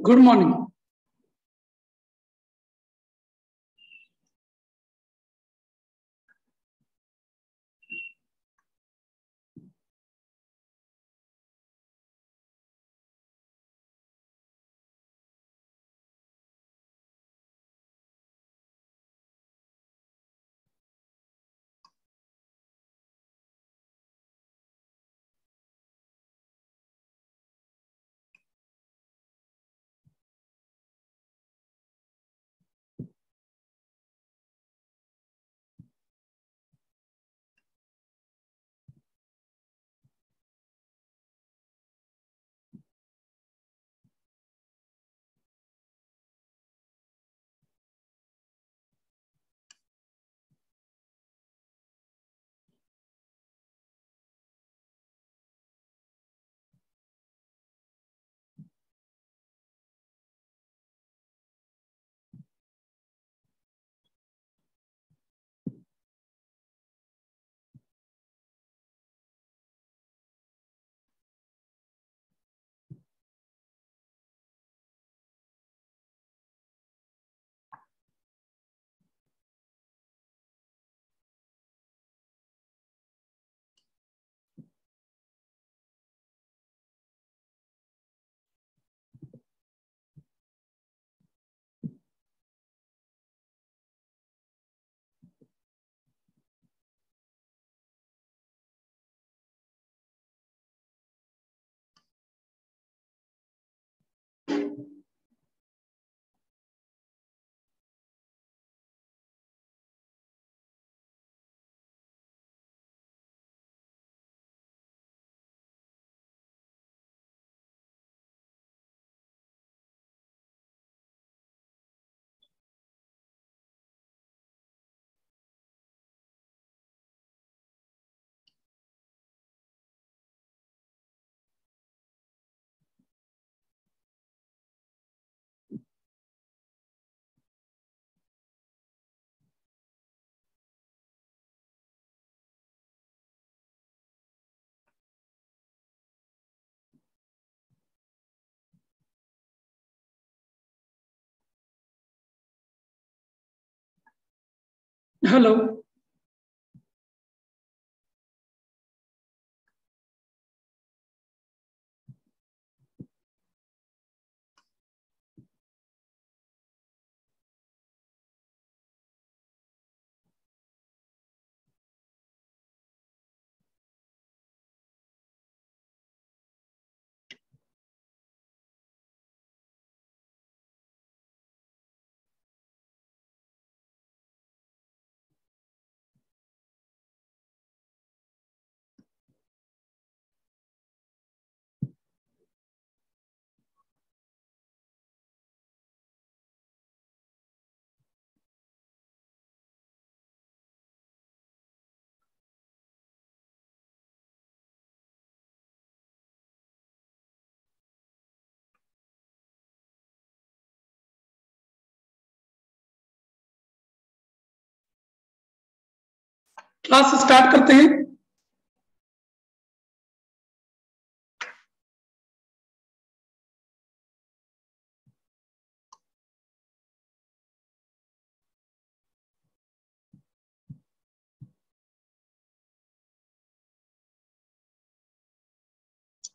Good morning. Hello. Class start करते हैं।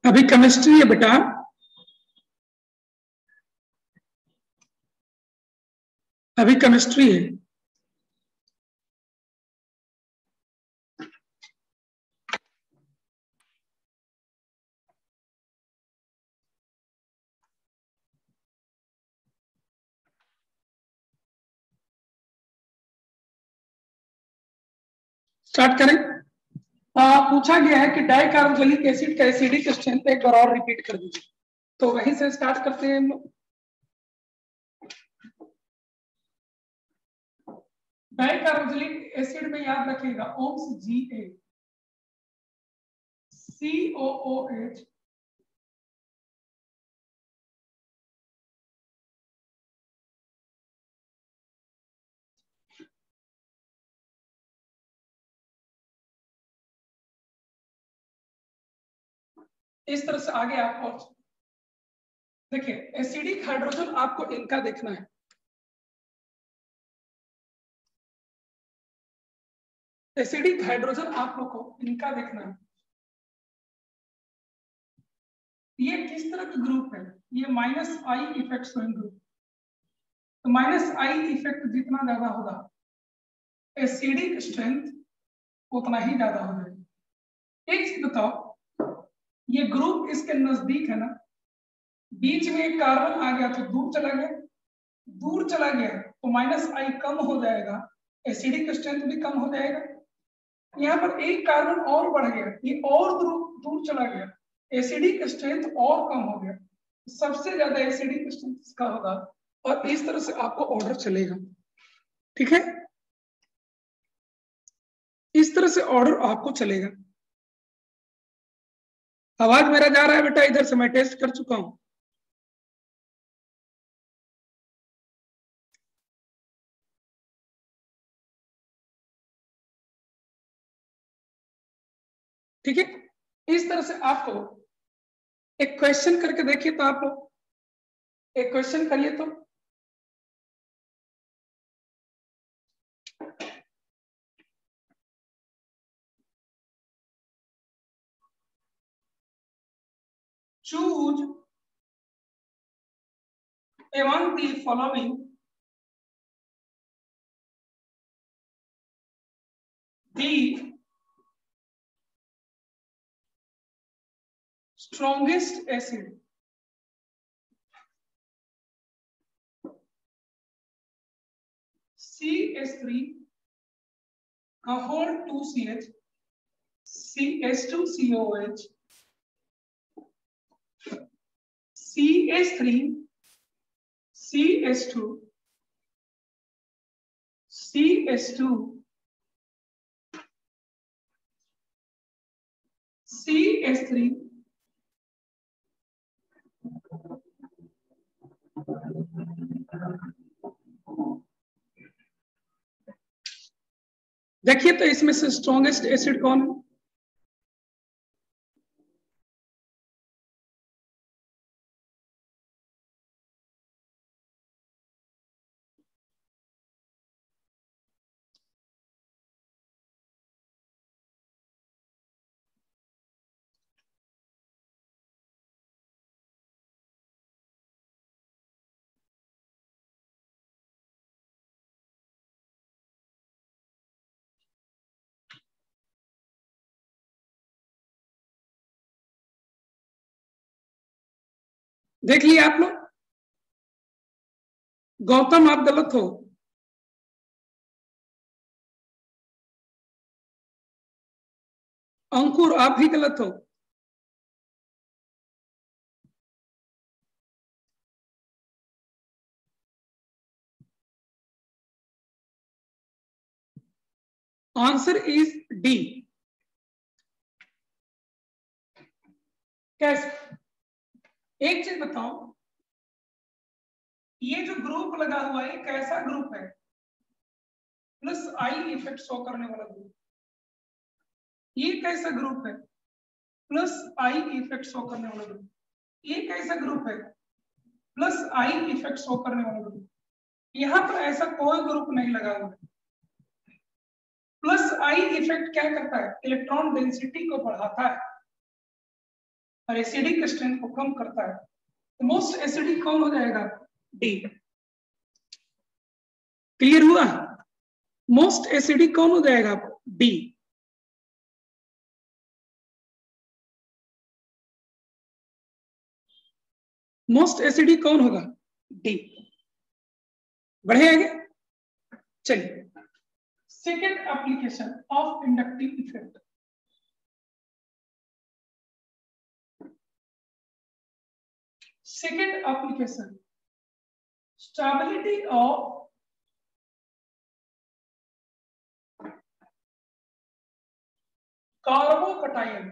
अभी केमिस्ट्री है बेटा। अभी केमिस्ट्री है। स्टार्ट करें। पूछा गया है कि डाइकार्बोक्सिलिक एसिड का एसिडिक स्ट्रेंथ एक बार और रिपीट कर दीजिए। तो वहीं से स्टार्ट करते हैं हम लोग। डाइकार्बोक्सिलिक एसिड में याद रखिएगा ओम्स Ga, COOH, इस तरह से आगे आप और देखिए एसिडिक हाइड्रोजन आपको इनका देखना है, एसिडिक हाइड्रोजन आप लोग को इनका देखना है। ये किस तरह का ग्रुप है, ये माइनस आई इफेक्ट स्वयं ग्रुप। तो माइनस आई इफेक्ट जितना ज्यादा होगा एसिडिक स्ट्रेंथ उतना ही ज्यादा हो जाएगा। एक चीज बताओ, ये ग्रुप इसके नजदीक है ना, बीच में एक कार्बन आ गया तो दूर चला गया, दूर चला गया तो माइनस आई कम हो जाएगा, एसिडिक स्ट्रेंथ भी कम हो जाएगा। यहाँ पर एक कार्बन और बढ़ गया, ये और दूर चला गया, एसिडिक स्ट्रेंथ और कम हो गया, सबसे ज्यादा एसिडिक स्ट्रेंथ इसका होगा। और इस तरह से आपको ऑर्डर चलेगा, ठीक है, इस तरह से ऑर्डर आपको चलेगा। आवाज मेरा जा रहा है बेटा, इधर से मैं टेस्ट कर चुका हूं। ठीक है, इस तरह से आपको एक क्वेश्चन करके देखिए, तो आप लोग एक क्वेश्चन करिए तो choose among the following the strongest acid CH3 whole 2CH CH2COH CH3 CH2 CH2 CH3 देखिए तो इसमें से स्ट्रॉन्गेस्ट एसिड कौन है? देख लिया आप लोग, गौतम आप गलत हो, अंकुर आप भी गलत हो, आंसर इज डी। कैसे? एक चीज बताओ, ये जो ग्रुप लगा हुआ है कैसा ग्रुप है? प्लस आई इफेक्ट शो करने वाला ग्रुप। ये कैसा ग्रुप है? प्लस आई इफेक्ट शो करने वाला ग्रुप। ये कैसा ग्रुप है? प्लस आई इफेक्ट शो करने वाला ग्रुप। यहां पर ऐसा कोई ग्रुप नहीं लगा हुआ है। प्लस आई इफेक्ट क्या करता है? इलेक्ट्रॉन डेंसिटी को बढ़ाता है और एसिडिक स्ट्रेंथ को कम करता है। तो मोस्ट एसिडिक कौन हो जाएगा? डी। क्लियर हुआ? मोस्ट एसिडिक कौन हो जाएगा? डी। मोस्ट एसिडिक कौन होगा? डी। बढ़े आगे, चलिए second application of inductive effect. Second application, stability of carbocation.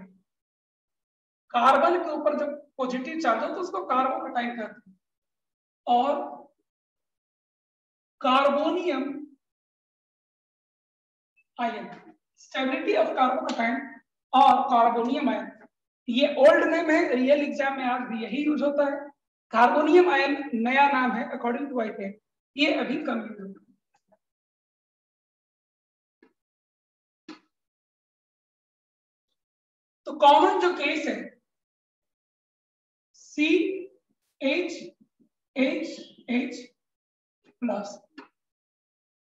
Carbon के ऊपर जब पॉजिटिव चार्ज हो तो उसको कार्बोकटायन कहते हैं, और carbonium ion, stability of carbocation और कार्बोनियम आयन। ये ओल्ड नेम है, रियल एग्जाम में आज भी यही यूज होता है। कार्बोनियम आयन नया नाम है अकॉर्डिंग टू व्हाइटहेड, ये अभी कम यूज होता है। तो कॉमन जो केस है CHH plus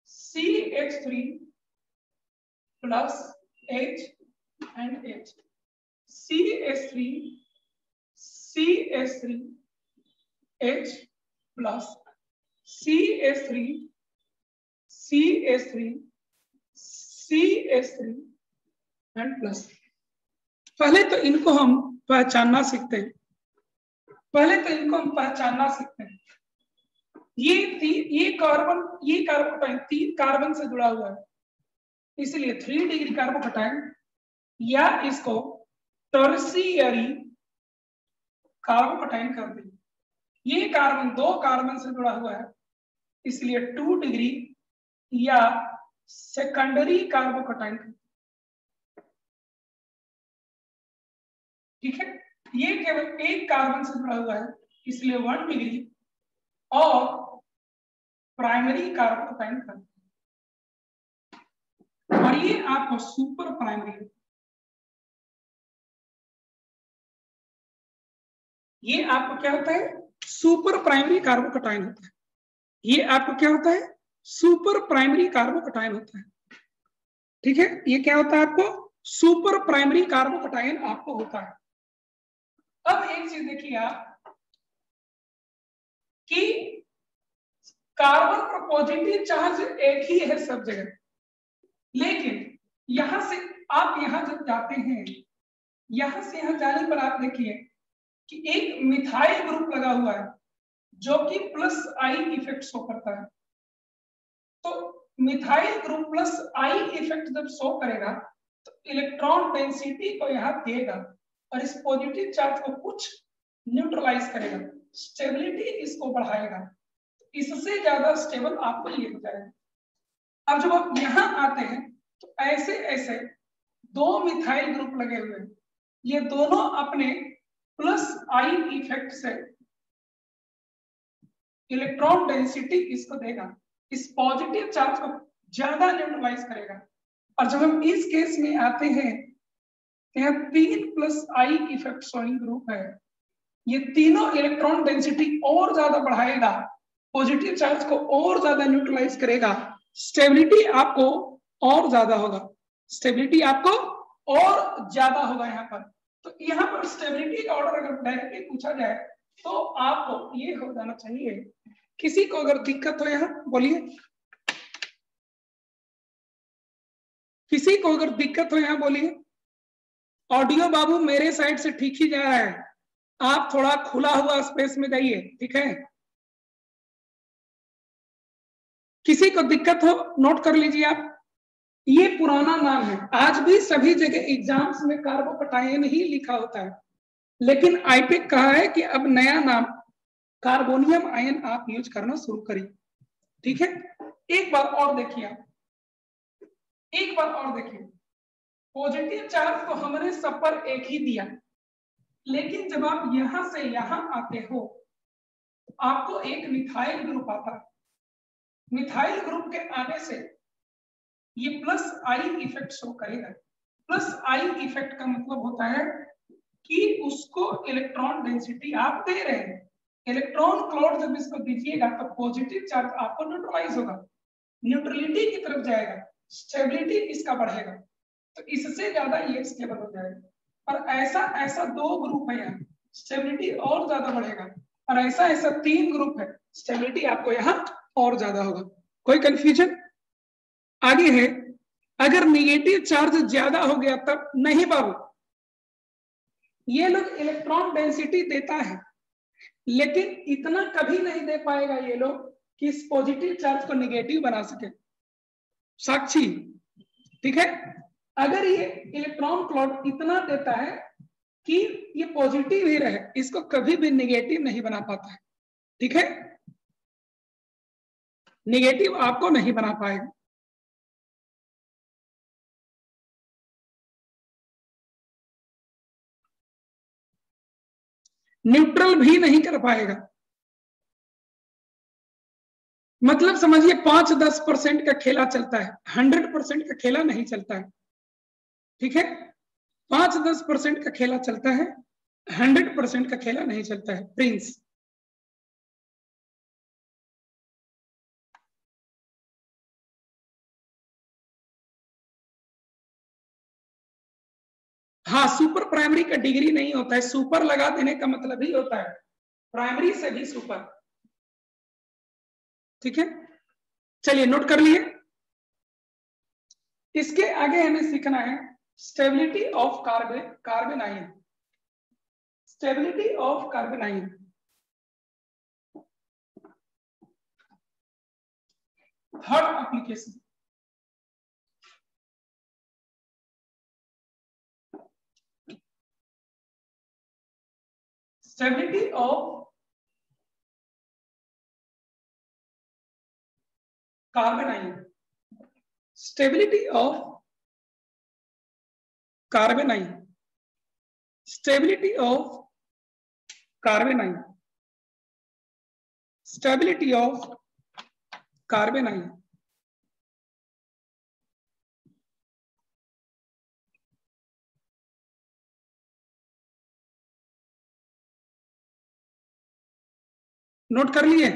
CH3 plus H and H, CH3 H plus CH3 and plus. पहले तो इनको हम पहचानना सीखते हैं, ये कार्बोकटायन 3 कार्बन से जुड़ा हुआ है, इसलिए 3 डिग्री कार्बोकटायन, या इसको टर्शियरी कार्बोकटायन कर दें। ये कार्बन 2 कार्बन से जुड़ा हुआ है, इसलिए 2 डिग्री या सेकेंडरी कार्बोकटायन। ठीक है, ये केवल 1 कार्बन से जुड़ा हुआ है, इसलिए 1 डिग्री, और प्राइमरी कार्बोकटायन कर दें। और ये आपको सुपर प्राइमरी, ये आपको क्या होता है, सुपर प्राइमरी कार्बोकटायन होता है। ये आपको क्या होता है, सुपर प्राइमरी कार्बोकटायन होता है। ठीक है, ये क्या होता है, आपको सुपर प्राइमरी कार्बोकटायन आपको होता है। अब एक चीज देखिए आप कि कार्बन पर पॉजिटिव चार्ज एक ही है सब जगह, लेकिन यहां से आप यहां जब जाते हैं, यहां से यहां जाने पर आप देखिए कि एक मिथाइल ग्रुप लगा हुआ है जो कि प्लस आई इफेक्ट शो करता है। तो methyl group plus I effect जब शो करेगा तो इलेक्ट्रॉन डेंसिटी को यहां देगा और इस पॉजिटिव चार्ज को कुछ न्यूट्रलाइज करेगा, स्टेबिलिटी इसको बढ़ाएगा, इससे ज्यादा स्टेबल आपको ये हो जाएगा। अब जब आप यहां आते हैं तो ऐसे ऐसे 2 मिथाइल ग्रुप लगे हुए हैं, ये दोनों अपने प्लस आई इफेक्ट से इलेक्ट्रॉन डेंसिटी इसको देगा, इस पॉजिटिव चार्ज को ज्यादा न्यूट्रलाइज करेगा। और जब हम इस केस में आते हैं, यहाँ 3 plus I effect showing group है, ये तीनों इलेक्ट्रॉन डेंसिटी और ज्यादा बढ़ाएगा, पॉजिटिव चार्ज को और ज्यादा न्यूट्रलाइज करेगा, स्टेबिलिटी आपको और ज्यादा होगा, स्टेबिलिटी आपको और ज्यादा होगा यहाँ पर। तो यहाँ पर स्टेबिलिटी का ऑर्डर अगर डायरेक्टली पूछा जाए तो आपको ये हो जाना चाहिए। किसी को अगर दिक्कत हो यहाँ बोलिए, किसी को अगर दिक्कत हो यहाँ बोलिए। ऑडियो बाबू मेरे साइड से ठीक ही जा रहा है, आप थोड़ा खुला हुआ स्पेस में जाइए, ठीक है। किसी को दिक्कत हो नोट कर लीजिए आप, ये पुराना नाम है, आज भी सभी जगह एग्जाम्स में कार्बोकटायन ही लिखा होता है, लेकिन आईपेक कहा है कि अब नया नाम कार्बोनियम आयन आप यूज करना शुरू करिए। ठीक है, एक बार और देखिए आप, एक बार और देखिए, पॉजिटिव चार्ज तो हमने सब पर एक ही दिया, लेकिन जब आप यहां से यहां आते हो आपको एक मिथाइल ग्रुप आता है, मिथाइल ग्रुप के आने से ये प्लस आई इफेक्ट शो करेगा। प्लस आई इफेक्ट का मतलब होता है कि उसको इलेक्ट्रॉन डेंसिटी आप दे रहे हैं, इलेक्ट्रॉन क्लाउड जब इसको दीजिएगा तो पॉजिटिव चार्ज आपको न्यूट्रलाइज होगा, न्यूट्रलिटी की तरफ जाएगा, स्टेबिलिटी इसका बढ़ेगा, तो इससे ज्यादा ये स्टेबल हो जाएगा। और ऐसा ऐसा 2 ग्रुप है यहाँ, स्टेबिलिटी और ज्यादा बढ़ेगा, और ऐसा ऐसा 3 ग्रुप है, स्टेबिलिटी आपको यहाँ और ज्यादा होगा। कोई कंफ्यूजन? आगे है, अगर नेगेटिव चार्ज ज्यादा हो गया तब नहीं बाबू, ये लोग इलेक्ट्रॉन डेंसिटी देता है लेकिन इतना कभी नहीं दे पाएगा ये लोग कि इस पॉजिटिव चार्ज को नेगेटिव बना सके। साक्षी, ठीक है, अगर ये इलेक्ट्रॉन क्लाउड इतना देता है कि ये पॉजिटिव ही रहे, इसको कभी भी नेगेटिव नहीं बना पाता है। ठीक है, नेगेटिव आपको नहीं बना पाएगा। न्यूट्रल भी नहीं कर पाएगा। मतलब समझिए 5-10% का खेला चलता है, 100% का खेला नहीं चलता है। ठीक है, 5-10% का खेला चलता है, 100% का खेला नहीं चलता है। प्रिंस, हाँ सुपर प्राइमरी का डिग्री नहीं होता है, सुपर लगा देने का मतलब ही होता है प्राइमरी से भी सुपर। ठीक है, चलिए नोट कर लिए। इसके आगे हमें सीखना है stability of कार्बेनाइन। Stability of कार्बेनाइन, third application. Stability of कार्बेनाइन, stability of कार्बेनाइन, stability of कार्बेनाइन, stability of कार्बेनाइन। Note कर लिए?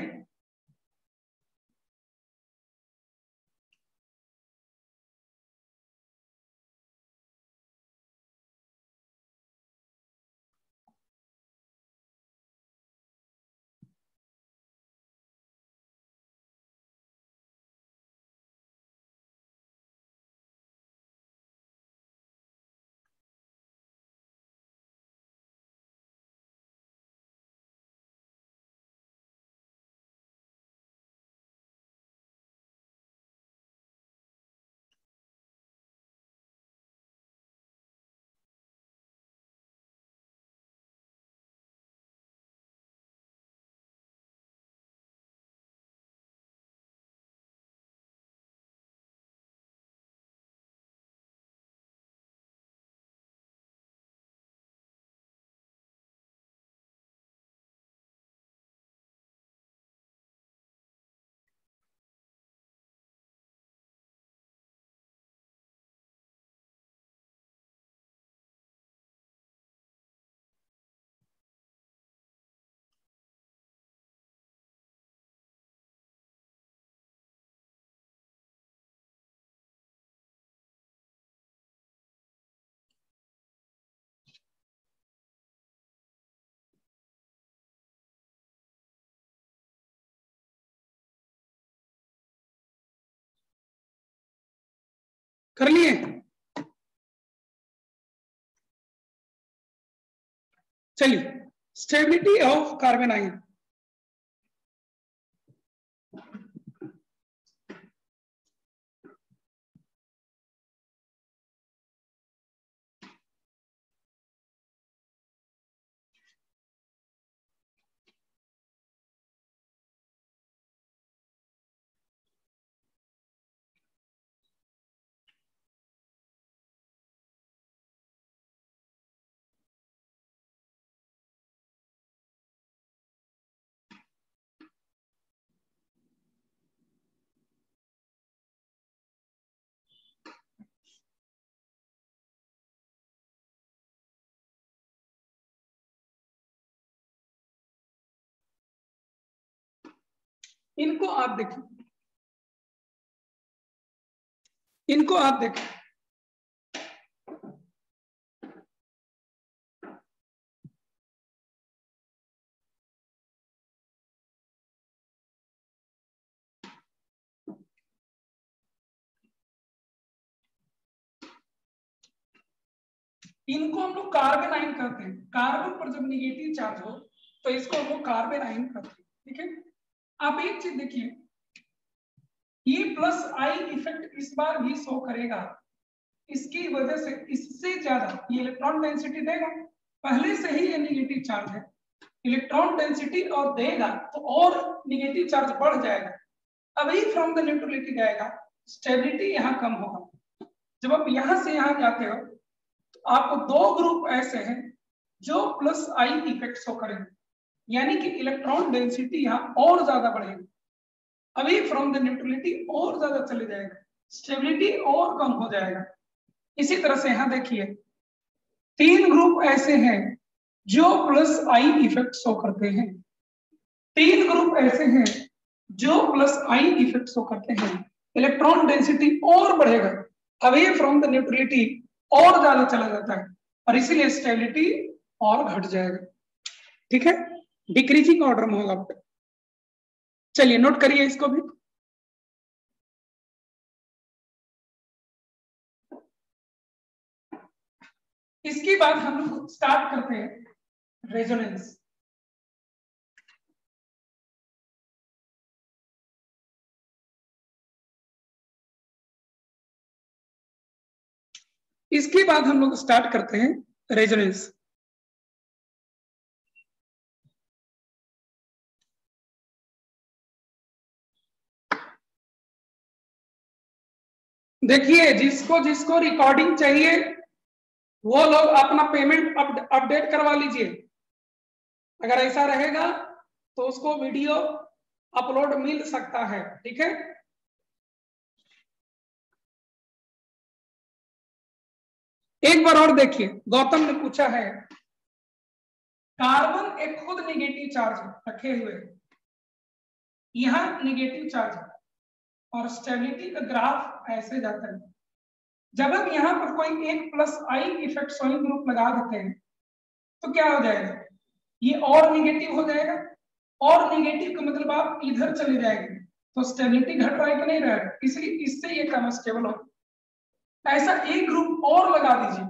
कर लिए? चलिए, स्टेबिलिटी ऑफ कार्बेनाइन। इनको आप देखिए, इनको आप देखिए, इनको हम लोग कार्बेनाइन कहते हैं। कार्बन पर जब निगेटिव चार्ज हो तो इसको हम लोग कार्बेनाइन कहते हैं। ठीक है, आप एक चीज देखिए, ये प्लस आई इफेक्ट इस बार भी शो करेगा, इसकी वजह से इससे ज्यादा ये इलेक्ट्रॉन डेंसिटी देगा। पहले से ही ये निगेटिव चार्ज है, इलेक्ट्रॉन डेंसिटी और देगा तो और निगेटिव चार्ज बढ़ जाएगा। अभी फ्रॉम द न्यूट्रलिटी जाएगा, स्टेबिलिटी यहाँ कम होगा। जब आप यहां से यहां जाते हो तो आपको दो ग्रुप ऐसे हैं जो प्लस आई इफेक्ट शो करेंगे, यानी कि इलेक्ट्रॉन डेंसिटी यहाँ और ज्यादा बढ़ेगी। अवे फ्रॉम द न्यूट्रलिटी और ज्यादा चले जाएगा, स्टेबिलिटी और कम हो जाएगा। इसी तरह से यहां देखिए 3 ग्रुप ऐसे हैं जो प्लस आई इफेक्ट शो करते हैं, 3 ग्रुप ऐसे हैं जो प्लस आई इफेक्ट शो करते हैं। इलेक्ट्रॉन डेंसिटी और बढ़ेगा, अवे फ्रॉम द न्यूट्रलिटी और ज्यादा चला जाता है और इसीलिए स्टेबिलिटी और घट जाएगा। ठीक है, डिक्रीजिंग ऑर्डर में होगा। चलिए नोट करिए इसको भी। इसके बाद हम लोग स्टार्ट करते हैं रेजोनेंस। इसके बाद हम लोग स्टार्ट करते हैं रेजोनेंस। देखिए जिसको जिसको रिकॉर्डिंग चाहिए वो लोग अपना पेमेंट अपडेट करवा लीजिए। अगर ऐसा रहेगा तो उसको वीडियो अपलोड मिल सकता है। ठीक है, एक बार और देखिए, गौतम ने पूछा है कार्बन एक खुद नेगेटिव चार्ज रखे हुए, यहां नेगेटिव चार्ज और स्टेबिलिटी का ग्राफ ऐसे जाता है। जब हम यहाँ पर कोई एक plus I effect showing group लगा देते हैं तो क्या हो जाएगा, ये और निगेटिव हो जाएगा, और निगेटिव का मतलब आप इधर चले जाएंगे तो स्टेबिलिटी घट रहा है कि नहीं रहा है, इसलिए इससे ये कम स्टेबल हो। ऐसा एक ग्रुप और लगा दीजिए,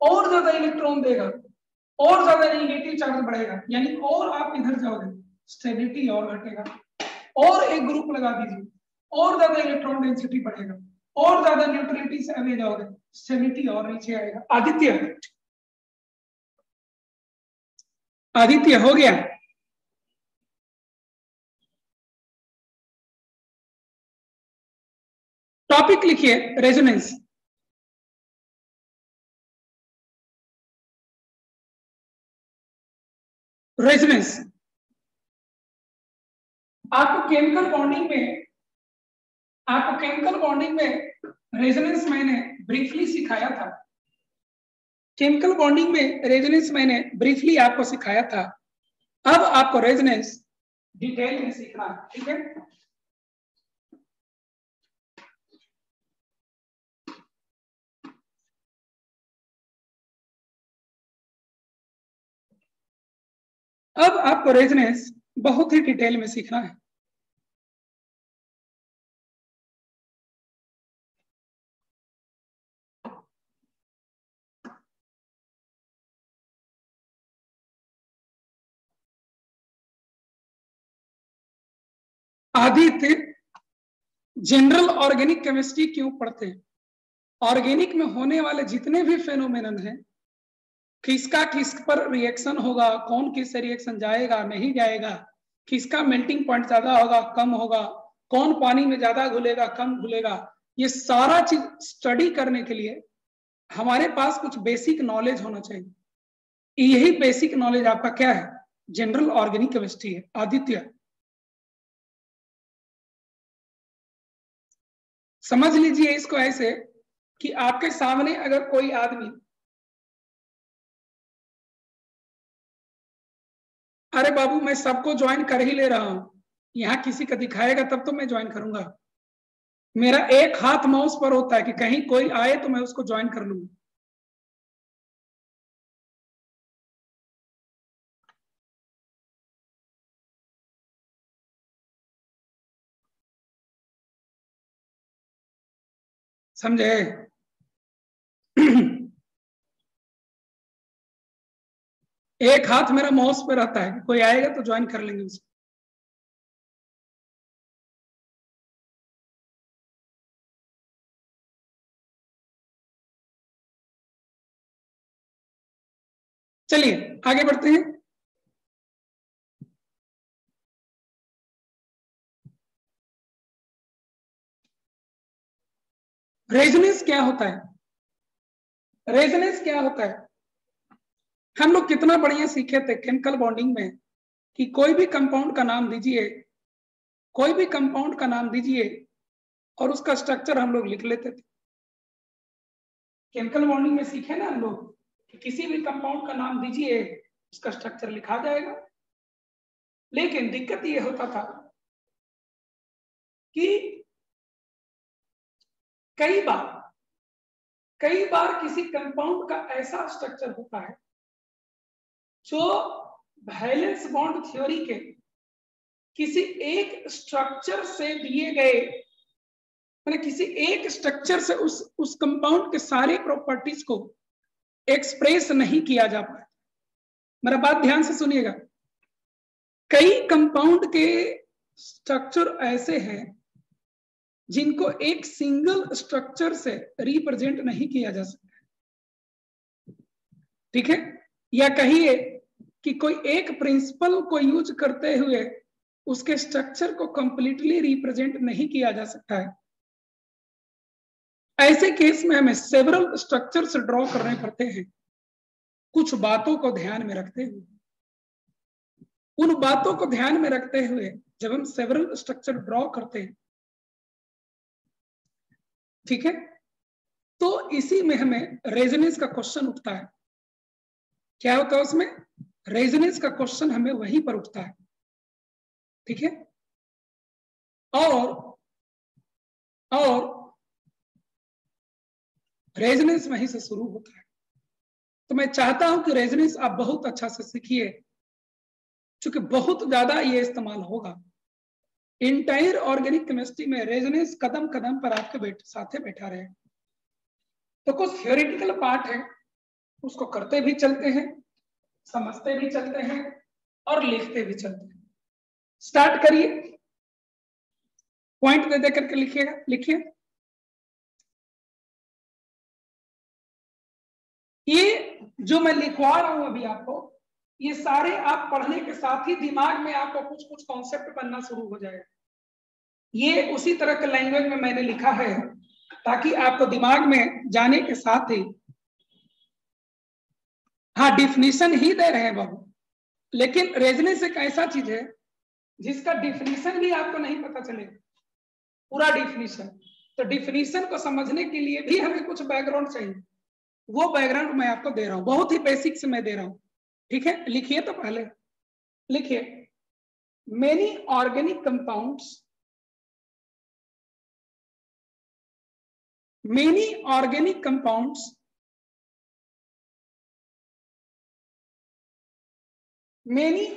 और ज्यादा इलेक्ट्रॉन देगा, और ज्यादा नेगेटिव चार्ज बढ़ेगा, यानी और आप इधर जाओगे स्टेबिलिटी और घटेगा। और एक ग्रुप लगा दीजिए, और ज्यादा इलेक्ट्रॉन डेंसिटी बढ़ेगा, और ज्यादा न्यूट्रलिटी से अवे जाओगे स्टेबिलिटी और नीचे आएगा। आदित्य, आदित्य हो गया? टॉपिक लिखिए रेजोनेंस। रेजोनेंस आपको केमिकल बॉन्डिंग में रेजोनेंस मैंने ब्रीफली सिखाया था। केमिकल बॉन्डिंग में रेजोनेंस मैंने ब्रीफली आपको सिखाया था। अब आपको रेजोनेंस डिटेल में सीखना है। ठीक है, अब आपको रेजोनेंस बहुत ही डिटेल में सीखना है। आदित्य, जनरल ऑर्गेनिक केमिस्ट्री क्यों पढ़ते हैं? ऑर्गेनिक में होने वाले जितने भी फेनोमेनन हैं, किसका किस पर रिएक्शन होगा, कौन किस से रिएक्शन जाएगा नहीं जाएगा, किसका मेल्टिंग पॉइंट ज्यादा होगा कम होगा, कौन पानी में ज्यादा घुलेगा कम घुलेगा, ये सारा चीज स्टडी करने के लिए हमारे पास कुछ बेसिक नॉलेज होना चाहिए। यही बेसिक नॉलेज आपका क्या है? जनरल ऑर्गेनिक केमिस्ट्री है। आदित्य समझ लीजिए इसको ऐसे कि आपके सामने अगर कोई आदमी, अरे बाबू मैं सबको ज्वाइन कर ही ले रहा हूं, यहाँ किसी का दिखाएगा तब तो मैं ज्वाइन करूंगा। मेरा एक हाथ माउस पर होता है कि कहीं कोई आए तो मैं उसको ज्वाइन कर लूंगा। समझे? एक हाथ मेरा माउस पे रहता है, कोई आएगा तो ज्वाइन कर लेंगे उसको। चलिए आगे बढ़ते हैं। रेजोनेंस क्या होता है? रेजोनेंस क्या होता है? हम लोग कितना बढ़िया सीखे थे केमिकल बॉन्डिंग में कि कोई भी कंपाउंड का नाम दीजिए, कोई भी कंपाउंड का नाम दीजिए और उसका स्ट्रक्चर हम लोग लिख लेते थे। केमिकल बॉन्डिंग में सीखे ना हम लोग कि किसी भी कंपाउंड का नाम दीजिए, उसका स्ट्रक्चर लिखा जाएगा। लेकिन दिक्कत ये होता था कि कई बार किसी कंपाउंड का ऐसा स्ट्रक्चर होता है जो वैलेंस बॉन्ड थ्योरी के किसी एक स्ट्रक्चर से दिए गए, मतलब किसी एक स्ट्रक्चर से उस कंपाउंड के सारे प्रॉपर्टीज को एक्सप्रेस नहीं किया जा पाता। मेरा बात ध्यान से सुनिएगा। कई कंपाउंड के स्ट्रक्चर ऐसे हैं जिनको एक सिंगल स्ट्रक्चर से रिप्रेजेंट नहीं किया जा सकता, ठीक है? या कहिए कि कोई एक प्रिंसिपल को यूज करते हुए उसके स्ट्रक्चर को कंप्लीटली रिप्रेजेंट नहीं किया जा सकता है। ऐसे केस में हमें सेवरल स्ट्रक्चर्स ड्रॉ करने पड़ते हैं, कुछ बातों को ध्यान में रखते हुए। उन बातों को ध्यान में रखते हुए जब हम सेवरल स्ट्रक्चर ड्रॉ करते हैं, ठीक है, तो इसी में हमें रेजोनेंस का क्वेश्चन उठता है। क्या होता है उसमें? रेजोनेंस का क्वेश्चन हमें वहीं पर उठता है, ठीक है? और रेजोनेंस वहीं से शुरू होता है। तो मैं चाहता हूं कि रेजोनेंस आप बहुत अच्छा से सीखिए, क्योंकि बहुत ज्यादा ये इस्तेमाल होगा। इंटायर ऑर्गेनिक केमिस्ट्री में रेजोनेंस कदम कदम पर आपके साथे बैठा रहे। तो कुछ थ्योरेटिकल पार्ट है, उसको करते भी चलते हैं, समझते भी चलते हैं और लिखते भी चलते हैं। स्टार्ट करिए, पॉइंट दे दे करके लिखिएगा, लिखिए। ये जो मैं लिखवा रहा हूं अभी आपको, ये सारे आप पढ़ने के साथ ही दिमाग में आपको कुछ कुछ कॉन्सेप्ट बनना शुरू हो जाएगा। ये उसी तरह के लैंग्वेज में मैंने लिखा है ताकि आपको दिमाग में जाने के साथ ही, हाँ डिफिनीशन ही दे रहे हैं बाबू, लेकिन रेजोनेंस एक ऐसा चीज है जिसका डिफिनीशन भी आपको नहीं पता चलेगा, पूरा डिफिनीशन। तो डिफिनीशन को समझने के लिए भी हमें कुछ बैकग्राउंड चाहिए, वो बैकग्राउंड मैं आपको दे रहा हूं, बहुत ही बेसिक से मैं दे रहा हूं, ठीक है? लिखिए, तो पहले लिखिए, many organic compounds, many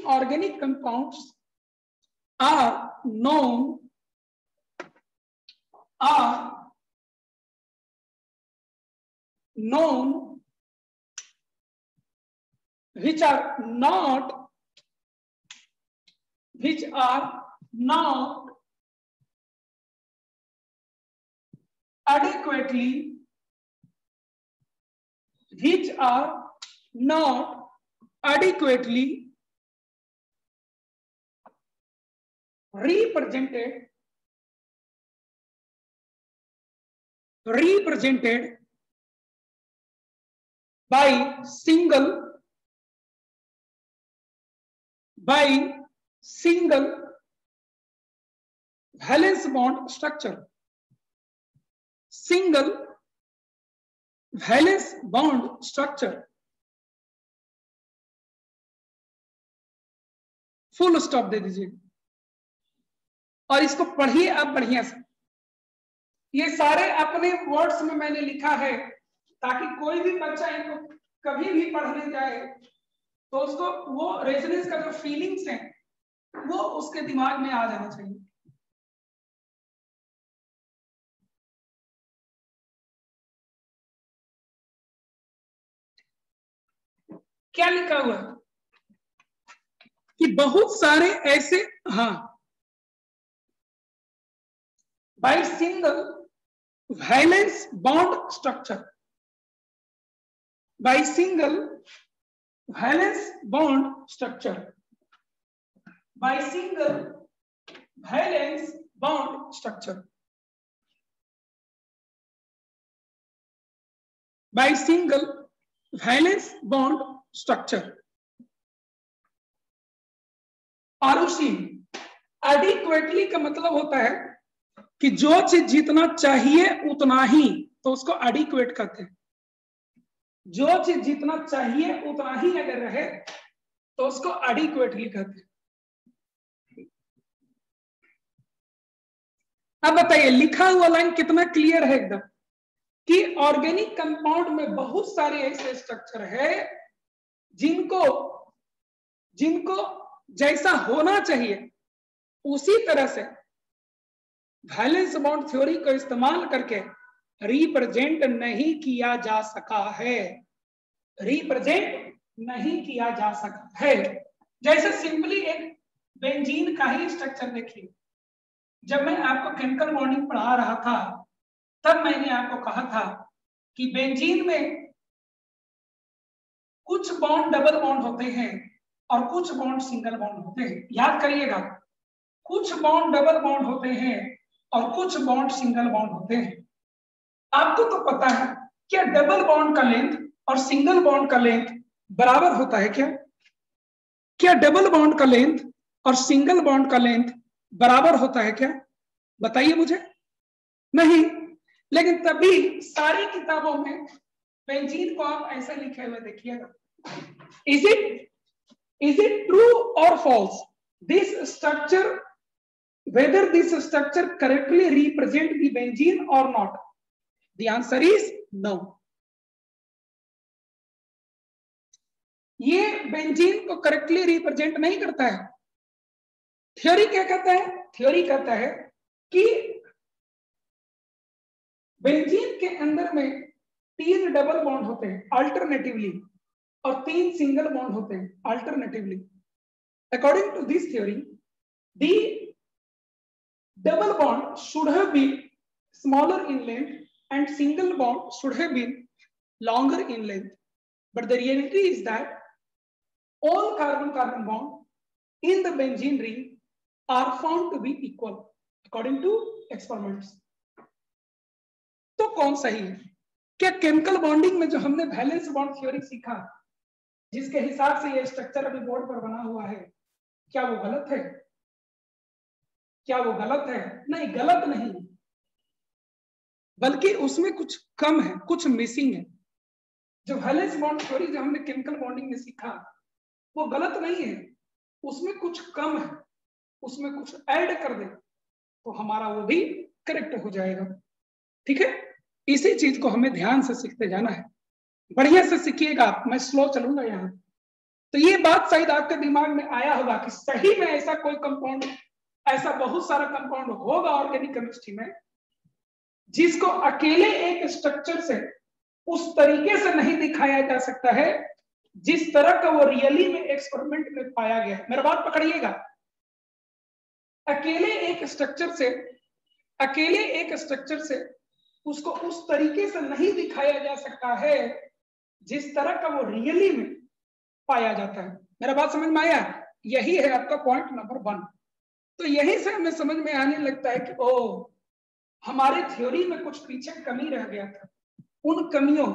organic compounds are known which are not adequately represented by single valence bond structure. Single valence bond structure, full stop दे दीजिए और इसको पढ़िए आप बढ़िया से। ये सारे अपने वर्ड्स में मैंने लिखा है ताकि कोई भी बच्चा इनको कभी भी पढ़ने जाए तो उसको वो रेजोनेंस का जो फीलिंग्स है वो उसके दिमाग में आ जाना चाहिए। क्या लिखा हुआ है कि बहुत सारे ऐसे, हाँ, by single valence bond structure, by single valence bond structure, by single valence bond structure, by single valence bond structure. Arushi, adequately का मतलब होता है कि जो चीज जितना चाहिए उतना ही, तो उसको एडिक्वेट कहते हैं। जो चीज जितना चाहिए उतना ही अगर रहे तो उसको एडिक्वेटली कहते हैं। अब बताइए लिखा हुआ लाइन कितना क्लियर है एकदम, कि ऑर्गेनिक कंपाउंड में बहुत सारे ऐसे स्ट्रक्चर है जिनको जिनको जैसा होना चाहिए उसी तरह से वैलेंस बॉन्ड थ्योरी को इस्तेमाल करके रिप्रेजेंट नहीं किया जा सका है, रिप्रेजेंट नहीं किया जा सका है। जैसे सिंपली एक बेंजीन का ही स्ट्रक्चर देखिए, जब मैं आपको केमिकल बॉन्डिंग पढ़ा रहा था तब मैंने आपको कहा था कि बेंजीन में कुछ बॉन्ड डबल बॉन्ड होते हैं और कुछ बॉन्ड सिंगल बॉन्ड होते हैं। याद करिएगा, कुछ बॉन्ड डबल बॉन्ड होते हैं और कुछ बॉन्ड सिंगल बॉन्ड होते हैं। आपको तो पता है क्या डबल बॉन्ड का लेंथ और सिंगल बॉन्ड का लेंथ बराबर होता है क्या? क्या डबल बॉन्ड का लेंथ और सिंगल बॉन्ड का लेंथ बराबर होता है क्या? बताइए मुझे। नहीं, लेकिन तभी सारी किताबों में बेंजीन को आप ऐसे लिखे हुए देखिएगा, इज इट ट्रू और false this structure, whether this structure correctly represent the benzene or not? The answer is no. ये बेंजीन को करेक्टली रिप्रेजेंट नहीं करता है। थ्योरी क्या कहता है? थ्योरी कहता है कि बेंजीन के अंदर में 3 डबल बॉन्ड होते हैं अल्टरनेटिवली और 3 सिंगल बॉन्ड होते हैं alternatively. According to this theory the double bond should have been smaller in length and single bond should have been longer in length, but the reality is that all carbon-carbon bond in the benzene ring are found to be equal according to experiments. तो कौन सही है? क्या chemical bonding में जो हमने valence bond theory सीखा, जिसके हिसाब से ये स्ट्रक्चर अभी बोर्ड पर बना हुआ है, क्या वो गलत है? क्या वो गलत है? नहीं, गलत नहीं, बल्कि उसमें कुछ कम है, कुछ मिसिंग है। जो वैलेंस बॉन्ड थ्योरी जो हमने केमिकल बॉन्डिंग में सीखा वो गलत नहीं है, उसमें कुछ कम है, उसमें कुछ ऐड कर दे तो हमारा वो भी करेक्ट हो जाएगा। ठीक है, इसी चीज को हमें ध्यान से सीखते जाना है। बढ़िया से सीखिएगा आप, मैं स्लो चलूंगा यहाँ। तो ये बात शायद आपके दिमाग में आया होगा कि सही में ऐसा कोई कंपाउंड, ऐसा बहुत सारा कंपाउंड होगा ऑर्गेनिक केमिस्ट्री में जिसको अकेले एक स्ट्रक्चर से उस तरीके से नहीं दिखाया जा सकता है जिस तरह का वो रियली में एक्सपेरिमेंट में पाया गया। मेरा बात पकड़िएगा, अकेले एक स्ट्रक्चर से उसको उस तरीके से नहीं दिखाया जा सकता है जिस तरह का वो रियली में पाया जाता है। मेरा बात समझ में आया? यही है आपका पॉइंट नंबर 1। तो यही से हमें समझ में आने लगता है कि ओ, हमारे थ्योरी में कुछ पीछे कमी रह गया था। उन कमियों,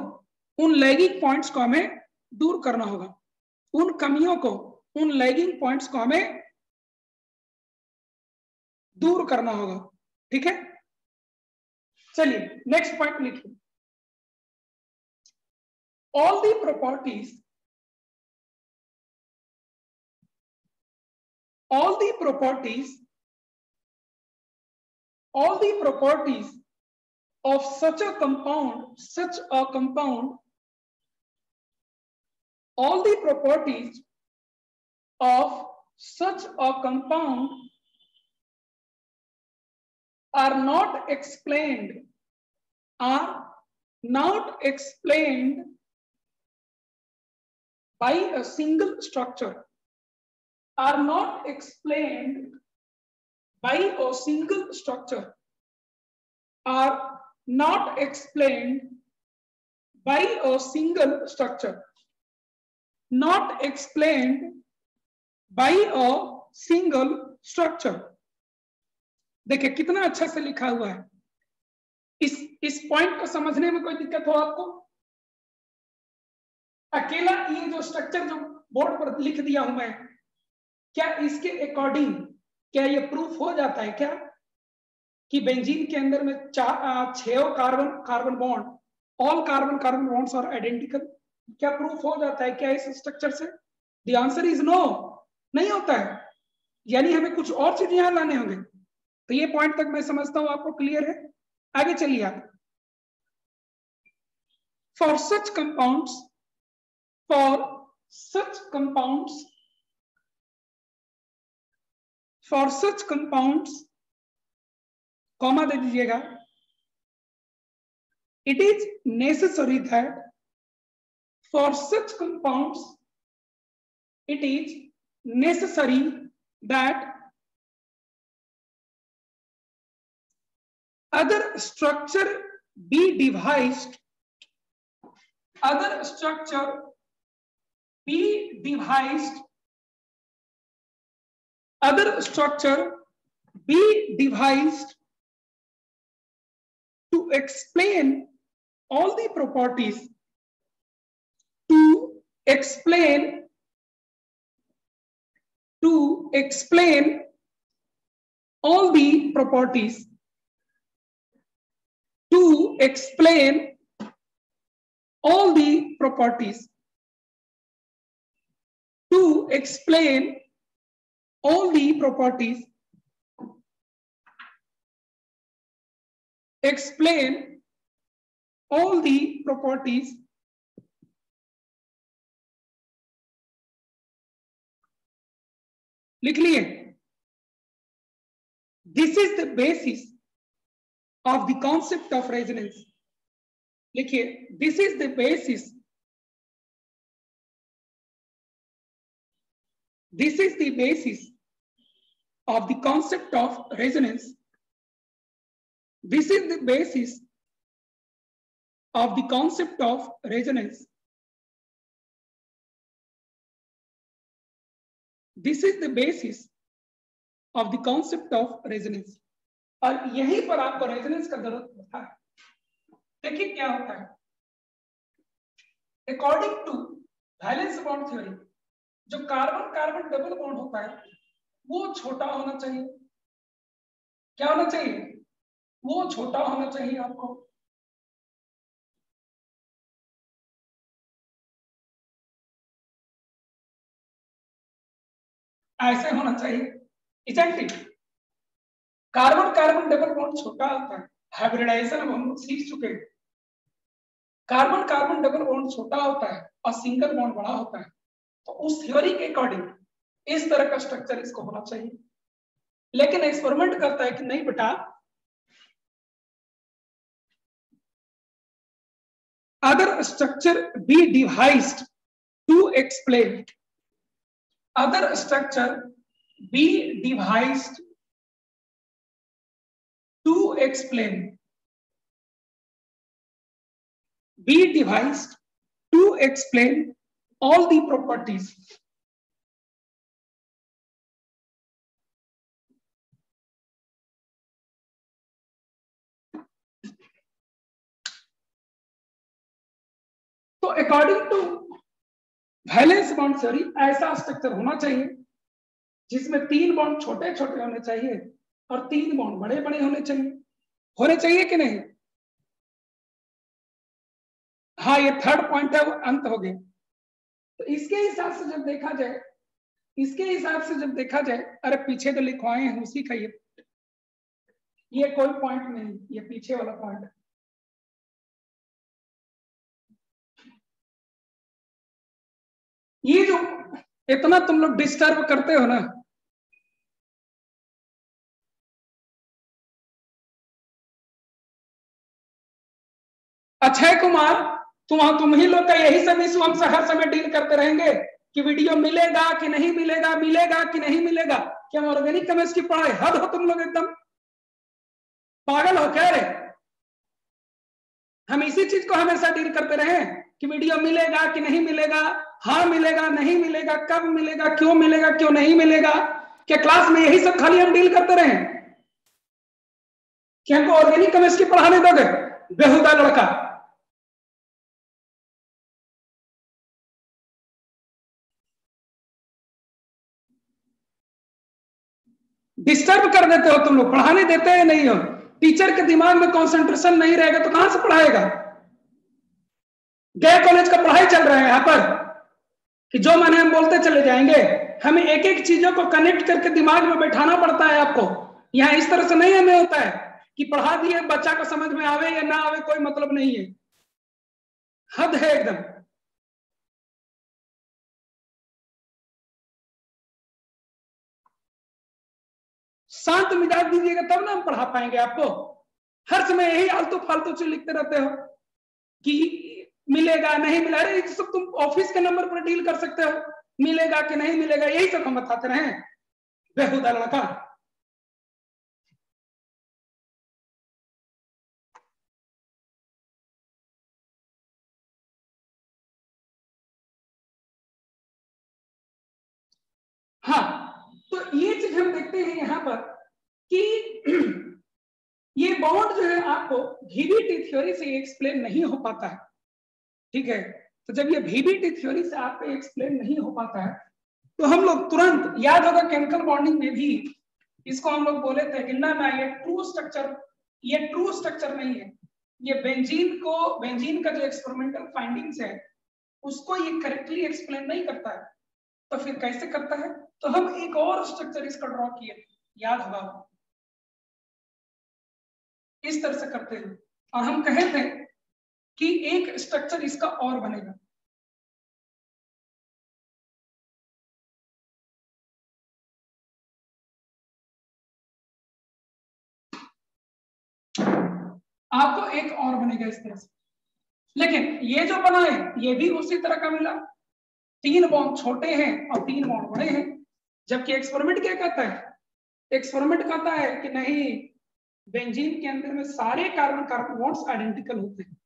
उन लैगिंग पॉइंट्स को हमें दूर करना होगा। उन कमियों को, उन लैगिंग पॉइंट्स को हमें दूर करना होगा। ठीक है, चलिए नेक्स्ट पॉइंट लिखिए। All the properties of such a compound, all the properties of such a compound are not explained by a single structure, are not explained by a single structure, are not explained by a single structure, not explained by a single structure। देखिए कितना अच्छा से लिखा हुआ है। इस point को समझने में कोई दिक्कत हो आपको? अकेला ये जो स्ट्रक्चर जो बोर्ड पर लिख दिया हूं मैं, क्या इसके अकॉर्डिंग क्या ये प्रूफ हो जाता है क्या कि बेंजीन के अंदर में 6 carbon bond, all carbon bonds are identical? क्या प्रूफ हो जाता है क्या इस स्ट्रक्चर से? द आंसर इज नो, नहीं होता है। यानी हमें कुछ और चीजें यहां लाने होंगे। तो ये पॉइंट तक मैं समझता हूं आपको क्लियर है। आगे चलिए आप। For such compounds, for such compounds, for such compounds, comma दे दीजिएगा, it is necessary that for such compounds it is necessary that other structure be devised, other structure be devised, other structure be devised to explain all the properties, to explain all the properties, to explain all the properties, to explain all the properties, explain all the properties लिख लिए। This is the basis of the concept of resonance. लिखिए, this is the basis, this is the basis of the concept of resonance. This is the basis of the concept of resonance. This is the basis of the concept of resonance. और यहीं पर आपको resonance का जरूरत होता है। देखिए क्या होता है, according to valence bond theory, जो कार्बन कार्बन डबल बॉन्ड होता है वो छोटा होना चाहिए। क्या होना चाहिए? वो छोटा होना चाहिए आपको। ऐसे होना चाहिए, isn't it? Carbon carbon double bond छोटा होता है, हाइब्रिडाइजेशन अब हम लोग सीख चुके हैं। कार्बन कार्बन डबल बॉन्ड छोटा होता है और सिंगल बॉन्ड बड़ा होता है। तो उस थ्योरी के अकॉर्डिंग इस तरह का स्ट्रक्चर इसको होना चाहिए। लेकिन एक्सपेरिमेंट करता है कि नहीं बेटा, other structure be devised to explain, other structure be devised to explain, be devised to explain all the properties, तो according to valence bond theory ऐसा स्ट्रक्चर होना चाहिए जिसमें 3 बॉन्ड छोटे छोटे होने चाहिए और 3 बॉन्ड बड़े बड़े होने चाहिए। होने चाहिए कि नहीं? हाँ, ये थर्ड पॉइंट है, वो अंत हो गया। तो इसके हिसाब से जब देखा जाए, इसके हिसाब से जब देखा जाए, अरे पीछे तो लिखवाए हैं उसी का, ये कोई पॉइंट नहीं, ये पीछे वाला पॉइंट है। ये जो इतना तुम लोग डिस्टर्ब करते हो ना, अक्षय कुमार, तुम ही लोग का यही सब इशू हम हर समय डील करते रहेंगे कि वीडियो मिलेगा कि नहीं मिलेगा, मिलेगा कि नहीं मिलेगा। क्या ऑर्गेनिक केमिस्ट्री पढ़ाए? हद हो तुम लोग, एकदम पागल हो क्या रे? हम इसी चीज को हमेशा डील करते रहे कि वीडियो मिलेगा कि नहीं मिलेगा, हाँ मिलेगा नहीं मिलेगा, कब मिलेगा, क्यों नहीं मिलेगा। क्या क्लास में यही सब खाली हम डील करते रहे कि हमको ऑर्गेनिक केमिस्ट्री पढ़ाने दोगे? बेहुदा लड़का। डिस्टर्ब कर देते हो तुम लोग, पढ़ाने देते हैं नहीं हो। टीचर के दिमाग में कंसंट्रेशन नहीं रहेगा तो कहां से पढ़ाएगा। गए कॉलेज का पढ़ाई चल रहा है यहाँ पर कि जो मैंने हम बोलते चले जाएंगे। हमें एक एक चीजों को कनेक्ट करके दिमाग में बैठाना पड़ता है आपको। यहाँ इस तरह से नहीं हमें होता है कि पढ़ा दिए बच्चा को समझ में आवे या ना आवे कोई मतलब नहीं है। हद है एकदम। शांत मिजाज दीजिएगा तब ना हम पढ़ा पाएंगे आपको। हर समय यही आलतू फालतू चीज लिखते रहते हो कि मिलेगा नहीं मिला। अरे ये सब तुम ऑफिस के नंबर पर डील कर सकते हो, मिलेगा कि नहीं मिलेगा यही सब हम बताते रहे। बेहुदा लड़का। हाँ, तो ये चीज हम देखते हैं यहाँ पर कि ये बॉन्ड जो है आपको VBT थ्योरी से एक्सप्लेन नहीं हो पाता है। ठीक है, तो जब ये VBT थ्योरी से आपको एक्सप्लेन नहीं हो पाता है तो हम लोग तुरंत, याद होगा केमिकल बॉन्डिंग में भी इसको हम लोग बोले थे कि ना ये ट्रू स्ट्रक्चर नहीं है। ये बेंजीन का जो एक्सपेरिमेंटल फाइंडिंग्स है उसको ये करेक्टली एक्सप्लेन नहीं करता है। तो फिर कैसे करता है? तो हम एक और स्ट्रक्चर इसका ड्रॉ किए थे, याद होगा, इस तरह से करते हैं और हम कहे थे कि एक स्ट्रक्चर इसका और बनेगा। आपको एक और बनेगा इस तरह से। लेकिन ये जो बना है ये भी उसी तरह का मिला, 3 बॉन्ड छोटे हैं और 3 बॉन्ड बड़े हैं। जबकि एक्सपेरिमेंट क्या कहता है? एक्सपेरिमेंट कहता है कि नहीं, बेंजीन के अंदर में सारे कार्बन कार्बन बॉन्ड्स आइडेंटिकल होते हैं।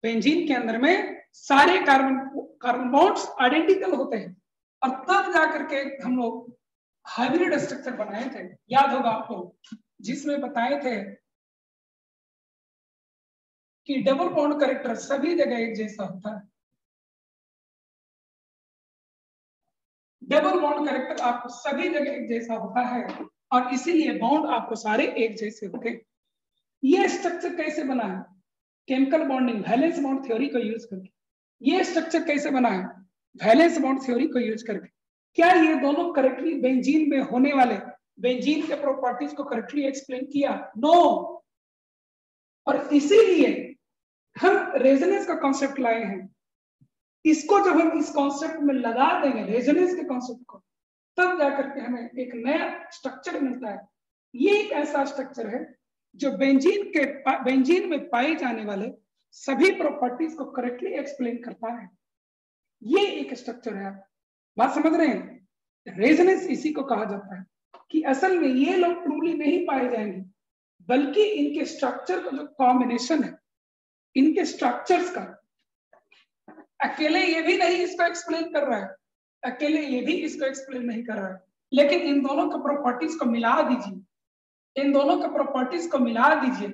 बेंजीन के अंदर में सारे कार्बन बॉन्ड्स आइडेंटिकल होते हैं और तब जाकर के हम लोग हाइब्रिड स्ट्रक्चर बनाए थे, याद होगा आपको, जिसमें बताए थे कि डबल बॉन्ड कैरेक्टर सभी जगह एक जैसा होता है। डबल बॉन्ड कैरेक्टर आपको सभी जगह एक जैसा होता है और इसीलिए बॉन्ड आपको सारे एक जैसे होते हैं। ये स्ट्रक्चर कैसे बना है? Chemical bonding valence bond theory को यूज करके। ये स्ट्रक्चर कैसे बना है? वैलेंस बॉन्ड थ्योरी को यूज करके। क्या ये दोनों करेक्टली बेंजीन में होने वाले बेंजीन के प्रॉपर्टीज को करेक्टली एक्सप्लेन किया? नो। और इसीलिए हम रेजोनेंस का कॉन्सेप्ट लाए हैं। इसको जब हम इस कॉन्सेप्ट में लगा देंगे, रेजोनेंस के कॉन्सेप्ट को, तब जाकर के हमें एक नया स्ट्रक्चर मिलता है। ये एक ऐसा स्ट्रक्चर है जो बेंजीन में पाए जाने वाले सभी प्रॉपर्टीज को करेक्टली एक्सप्लेन करता है। ये एक स्ट्रक्चर है। आप बात समझ रहे हैं? रेजोनेंस इसी को कहा जाता है कि असल में ये लोग ट्रूली नहीं पाए जाएंगे, बल्कि इनके स्ट्रक्चर का जो कॉम्बिनेशन है, इनके स्ट्रक्चर्स का, अकेले ये भी नहीं इसको एक्सप्लेन कर रहा है, अकेले ये भी इसको एक्सप्लेन नहीं कर रहा है, लेकिन इन दोनों के प्रॉपर्टीज को मिला दीजिए, इन दोनों के प्रॉपर्टीज को मिला दीजिए,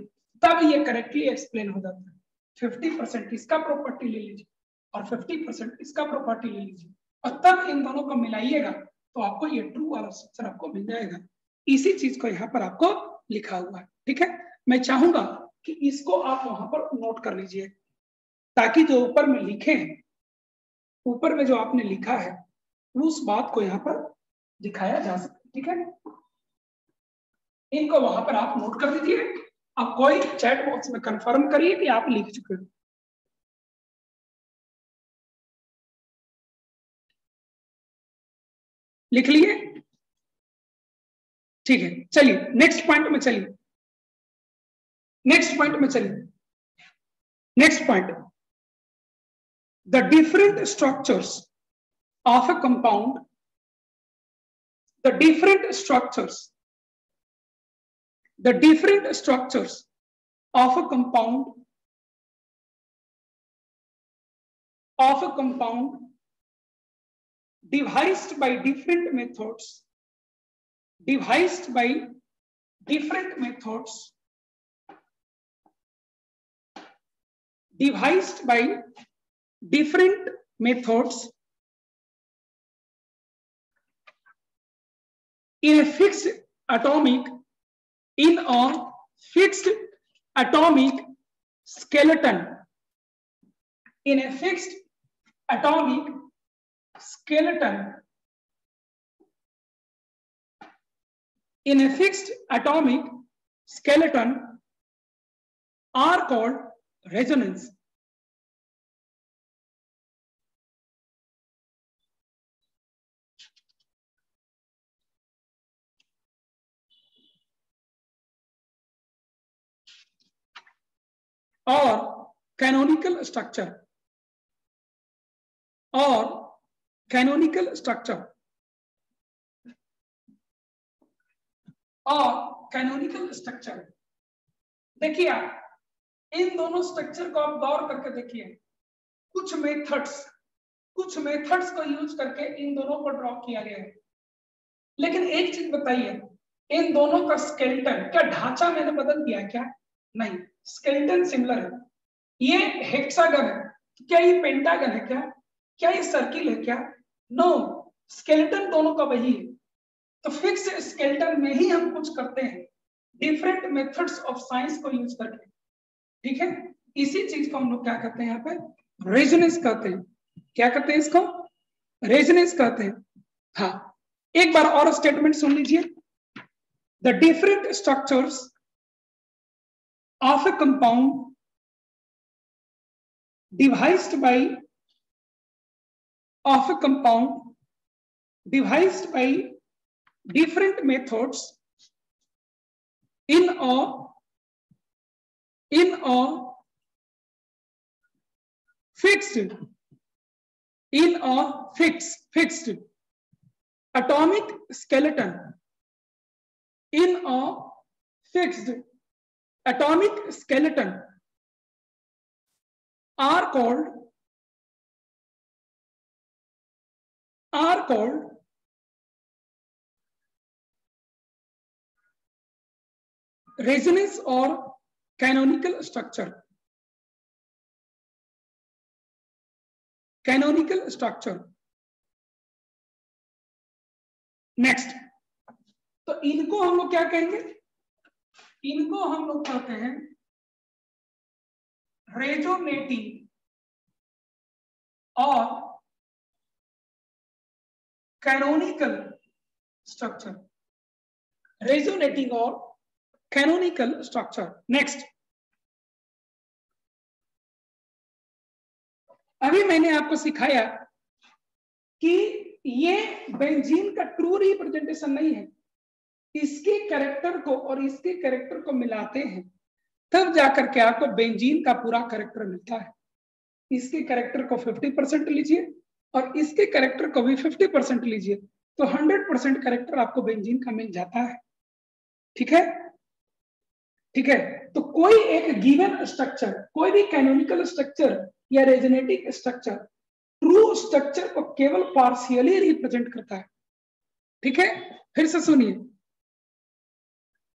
तब ये करेक्टली एक्सप्लेन हो जाता है। 50% इसका प्रॉपर्टी ले लीजिए और 50% इसका प्रॉपर्टी ले लीजिए और तब इन दोनों को मिलाइएगा तो आपको ये ट्रू वाला स्ट्रक्चर आपको मिल जाएगा। इसी चीज को यहाँ पर आपको लिखा हुआ है। ठीक है, मैं चाहूंगा कि इसको आप वहां पर नोट कर लीजिए ताकि जो ऊपर में लिखे हैं, ऊपर में जो आपने लिखा है उस बात को यहाँ पर दिखाया जा सके। ठीक है, इनको वहां पर आप नोट कर दीजिए। अब कोई चैट बॉक्स में कंफर्म करिए कि आप लिख चुके हो। लिख लिए? ठीक है, चलिए नेक्स्ट पॉइंट में चलिए। नेक्स्ट पॉइंट में चलिए। Next point, the different structures of a compound, the different structures of a compound devised by different methods in a fixed atomic in a fixed atomic skeleton. In a fixed atomic skeleton. In a fixed atomic skeleton are called resonance. Or canonical structure. Or canonical structure. और canonical structure. देखिए आप इन दोनों structure को आप गौर करके देखिए, कुछ methods को यूज करके इन दोनों को ड्रॉ किया गया है। लेकिन एक चीज बताइए, इन दोनों का स्केलेटन क्या ढांचा मैंने बदल दिया क्या? नहीं, स्केलेटन सिमिलर है। ये हेक्सागन है, क्या ये पेंटागन है क्या ये सर्किल है क्या? नो, स्केलेटन दोनों का वही है। तो फिक्स स्केलेटन में ही हम कुछ करते हैं डिफरेंट मेथड्स ऑफ साइंस को यूज करके, ठीक है। इसी चीज को हम लोग क्या कहते हैं यहाँ पे? रेजोनेंस कहते हैं। क्या कहते हैं इसको? रेजोनेंस कहते हैं। हाँ, एक बार और स्टेटमेंट सुन लीजिए। The different structures of A compound devised by different methods in a fixed atomic skeleton, in a fixed atomic skeleton are called resonance or canonical structure. Canonical structure. Next, तो इनको हम लोग क्या कहेंगे? इनको हम लोग कहते हैं रेजोनेटिंग और कैनोनिकल स्ट्रक्चर। रेजोनेटिंग और कैनोनिकल स्ट्रक्चर। नेक्स्ट, अभी मैंने आपको सिखाया कि ये बेंजीन का ट्रू रिप्रेजेंटेशन नहीं है। इसके कैरेक्टर को और इसके कैरेक्टर को मिलाते हैं तब जाकर के आपको बेंजीन का पूरा कैरेक्टर मिलता है। इसके कैरेक्टर को 50% लीजिए और इसके कैरेक्टर को भी 50% लीजिए तो 100% कैरेक्टर आपको बेंजीन का मिल जाता है। ठीक है, ठीक है। तो कोई एक गिवन स्ट्रक्चर, कोई भी कैनोनिकल स्ट्रक्चर या रेजोनेटिंग स्ट्रक्चर ट्रू स्ट्रक्चर को केवल पार्शियली रिप्रेजेंट करता है। ठीक है, फिर से सुनिए,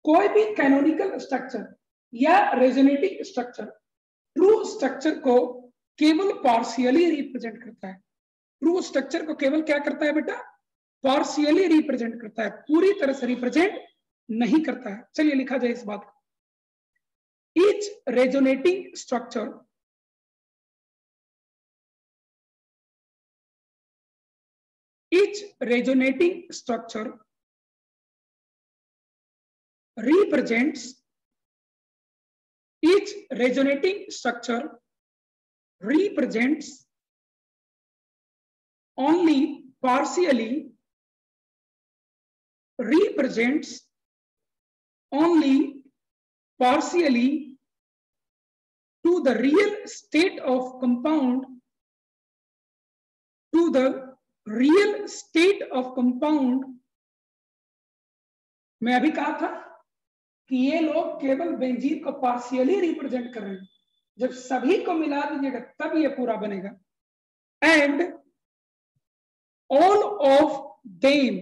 कोई भी कैनोनिकल स्ट्रक्चर या रेजोनेटिंग स्ट्रक्चर ट्रू स्ट्रक्चर को केवल पार्शियली रिप्रेजेंट करता है। ट्रू स्ट्रक्चर को केवल क्या करता है बेटा? पार्शियली रिप्रेजेंट करता है, पूरी तरह से रिप्रेजेंट नहीं करता है। चलिए लिखा जाए इस बात को। Each resonating structure represents only partially to the real state of compound, मैं अभी कहा था कि ये लोग केवल बेंजीन को पार्शियली रिप्रेजेंट कर रहे हैं, जब सभी को मिला दीजिएगा तब ये पूरा बनेगा। एंड ऑल ऑफ देम,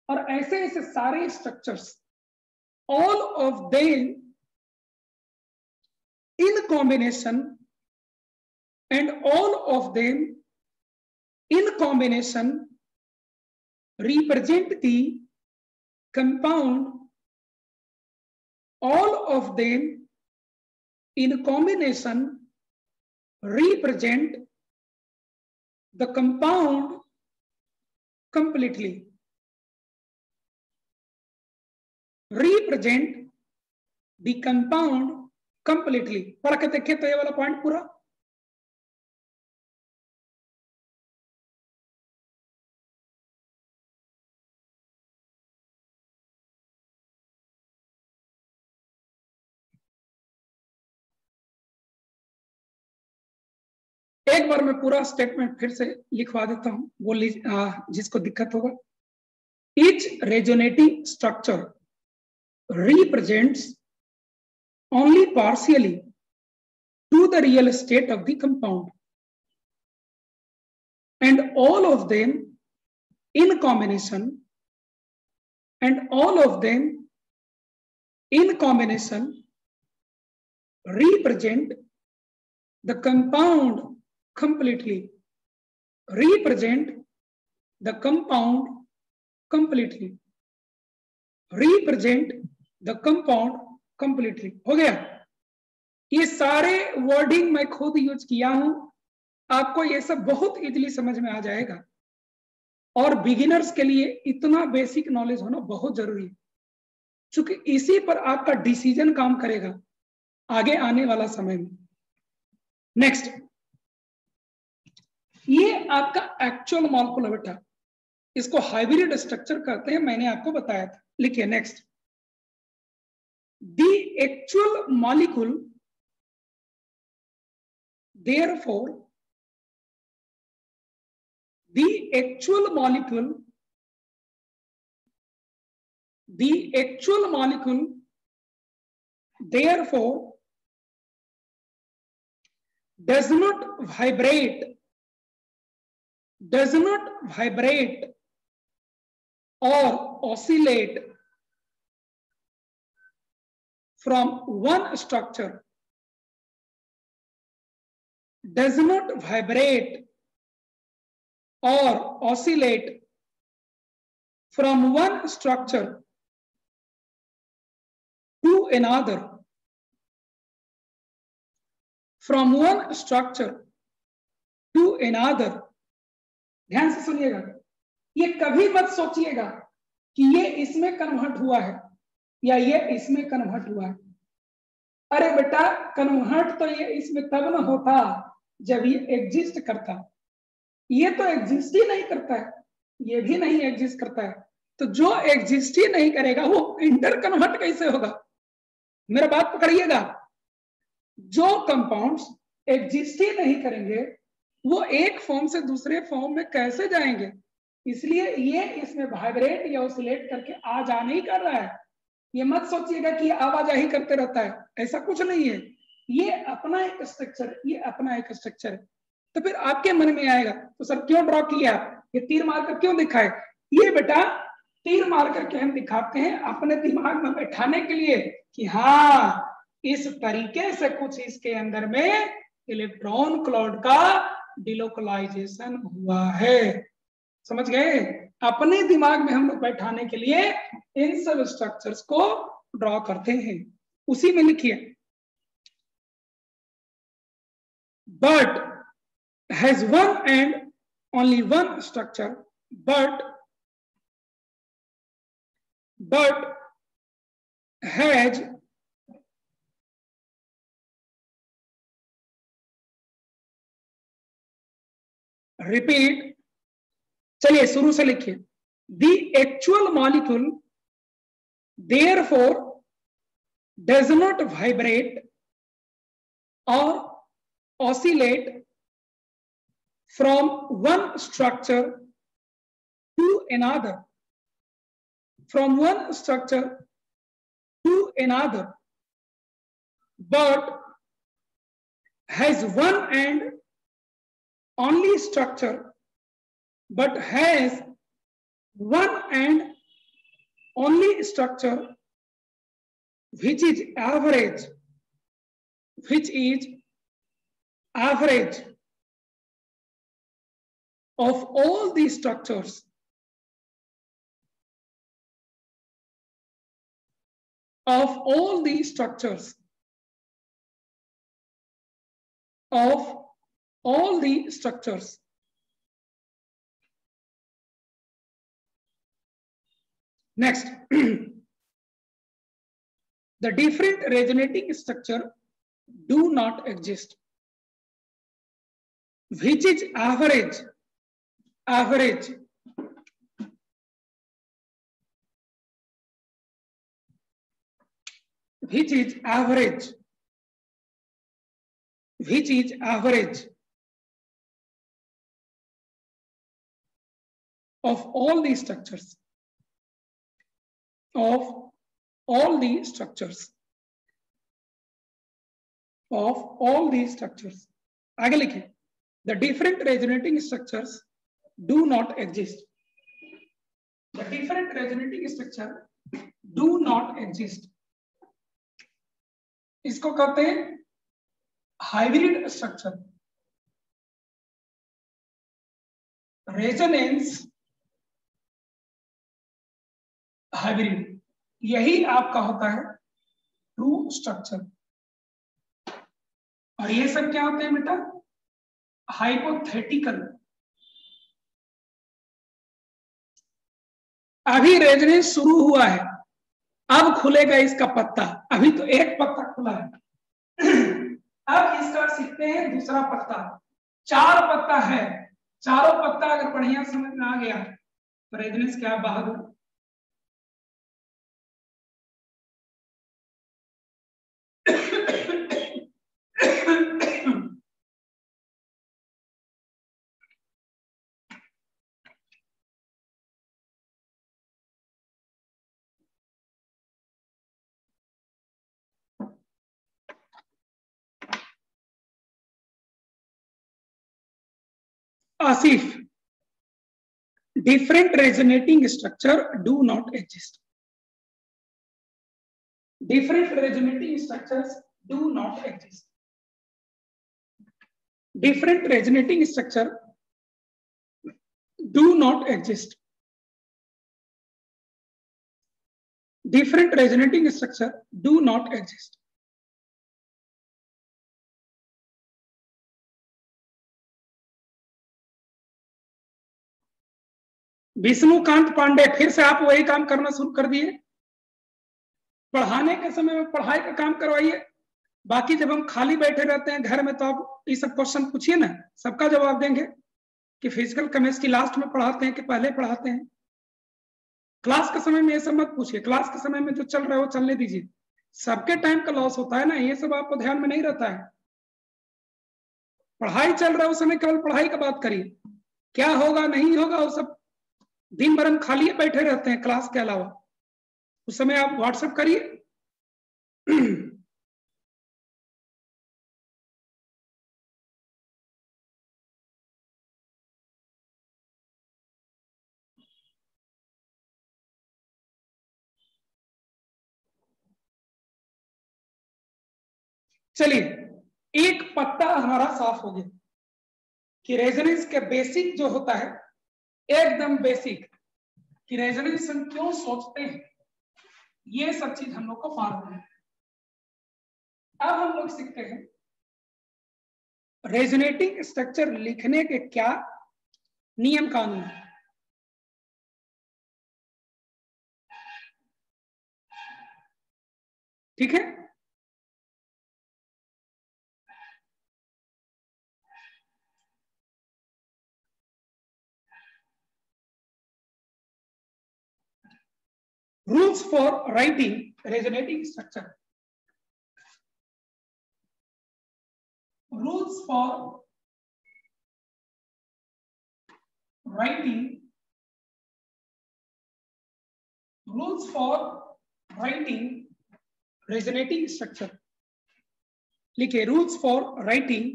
और ऐसे ऐसे सारे structures, all of them in combination and all of them in combination represent the compound, all of them in combination represent the compound completely. Represent the compound completely. पढ़ के देखिए तो ये वाला पॉइंट पूरा। एक बार मैं पूरा स्टेटमेंट फिर से लिखवा देता हूं, वो जिसको दिक्कत होगा। Each resonating structure represents only partially to the real state of the compound, and all of them in combination, represent the compound completely. Represent the compound completely. Represent the compound completely. हो गया? ये सारे wording मैं खुद use किया हूं, आपको ये सब बहुत इजीली समझ में आ जाएगा। और बिगिनर्स के लिए इतना बेसिक नॉलेज होना बहुत जरूरी है, क्योंकि इसी पर आपका डिसीजन काम करेगा आगे आने वाला समय में। नेक्स्ट, ये आपका एक्चुअल मॉलिक्यूल है बेटा, इसको हाइब्रिड स्ट्रक्चर कहते हैं, मैंने आपको बताया था। लिखिए next, the actual molecule therefore the actual molecule therefore does not vibrate or oscillate from one structure, does not vibrate or oscillate from one structure to another, from one structure to another। ध्यान से सुनिएगा, ये कभी मत सोचिएगा कि ये इसमें कन्वर्ट हुआ है या ये इसमें कन्वर्ट हुआ है। अरे बेटा, कन्वर्ट तो ये इसमें तब न होता जब ये एग्जिस्ट करता, ये तो एग्जिस्ट ही नहीं करता है, ये भी नहीं एग्जिस्ट करता है, तो जो एग्जिस्ट ही नहीं करेगा वो इंटर कन्वर्ट कैसे होगा? मेरा बात पकड़िएगा, जो कंपाउंड्स एग्जिस्ट ही नहीं करेंगे वो एक फॉर्म से दूसरे फॉर्म में कैसे जाएंगे? इसलिए ये इसमें वाइब्रेट या ऑसिलेट करके आ जा नहीं कर रहा है। ये मत सोचिएगा कि आवाजाही करते रहता है, ऐसा कुछ नहीं है। ये अपना एक स्ट्रक्चर, ये अपना एक स्ट्रक्चर है। तो फिर आपके मन में आएगा, तो सर क्यों ड्रॉ किया आप, ये तीर मारकर क्यों दिखाए? ये बेटा तीर मार करके हम दिखाते हैं अपने दिमाग में बैठाने के लिए कि हाँ, इस तरीके से कुछ इसके अंदर में इलेक्ट्रॉन क्लाउड का डिलोकलाइजेशन हुआ है। समझ गए? अपने दिमाग में हम लोग बैठाने के लिए इन सब स्ट्रक्चर्स को ड्रॉ करते हैं। उसी में लिखिए, but has one and only one structure, but has repeat, चलिए शुरू से लिखिए, the actual molecule therefore does not vibrate or oscillate from one structure to another, from one structure to another, but has one and only structure, but has one and only structure which is average of all these structures of all the structures, of all the structures. Next, the different resonating structure do not exist, which is average, which is average of all the structures, of all the structures, of all the structures. आगे लिखिए, the different resonating structures do not exist. The different resonating structure do not exist. इसको कहते हैं hybrid structure, resonance hybrid, यही आपका होता है true structure. और ये सब क्या होते हैं बेटा? हाइपोथेटिकल। अभी रेजोनेंस शुरू हुआ है, अब खुलेगा इसका पत्ता, अभी तो एक पत्ता खुला है, अब इसका सीखते हैं दूसरा पत्ता। 4 पत्ता है, चारों पत्ता अगर बढ़िया समझ में आ गया तो रेजोनेंस क्या बहादुर। Asif, different resonating structure do not exist. Different resonating structures do not exist. Different resonating structure do not exist. Different resonating structure do not exist. Vishnukant Pandey, फिर से आप वही काम करना शुरू कर दिए। पढ़ाने के समय में पढ़ाई का काम करवाइए, बाकी जब हम खाली बैठे रहते हैं घर में तो आप ये सब क्वेश्चन पूछिए ना, सबका जवाब देंगे। कि फिजिकल केमिस्ट्री लास्ट में पढ़ाते हैं कि पहले पढ़ाते हैं? क्लास के समय में ये सब मत पूछिए, क्लास के समय में जो चल रहा है वो चलने दीजिए। सबके टाइम का लॉस होता है ना, ये सब आपको ध्यान में नहीं रहता है। पढ़ाई चल रहा है उस समय केवल पढ़ाई का बात करिए, क्या होगा नहीं होगा वो सब दिन भर हम खाली बैठे रहते हैं क्लास के अलावा, उस समय आप व्हाट्सएप करिए। चलिए, एक पत्ता हमारा साफ हो गया कि रेजोनेंस के बेसिक जो होता है, एकदम बेसिक, कि रेजोनेंस हम क्यों सोचते हैं, ये सब चीज हम लोग को मालूम है। अब हम लोग सीखते हैं रेजोनेटिंग स्ट्रक्चर लिखने के क्या नियम कानून है। ठीक है, rules for writing resonating structure. Rules for writing resonating structure. लिखिए, rules for writing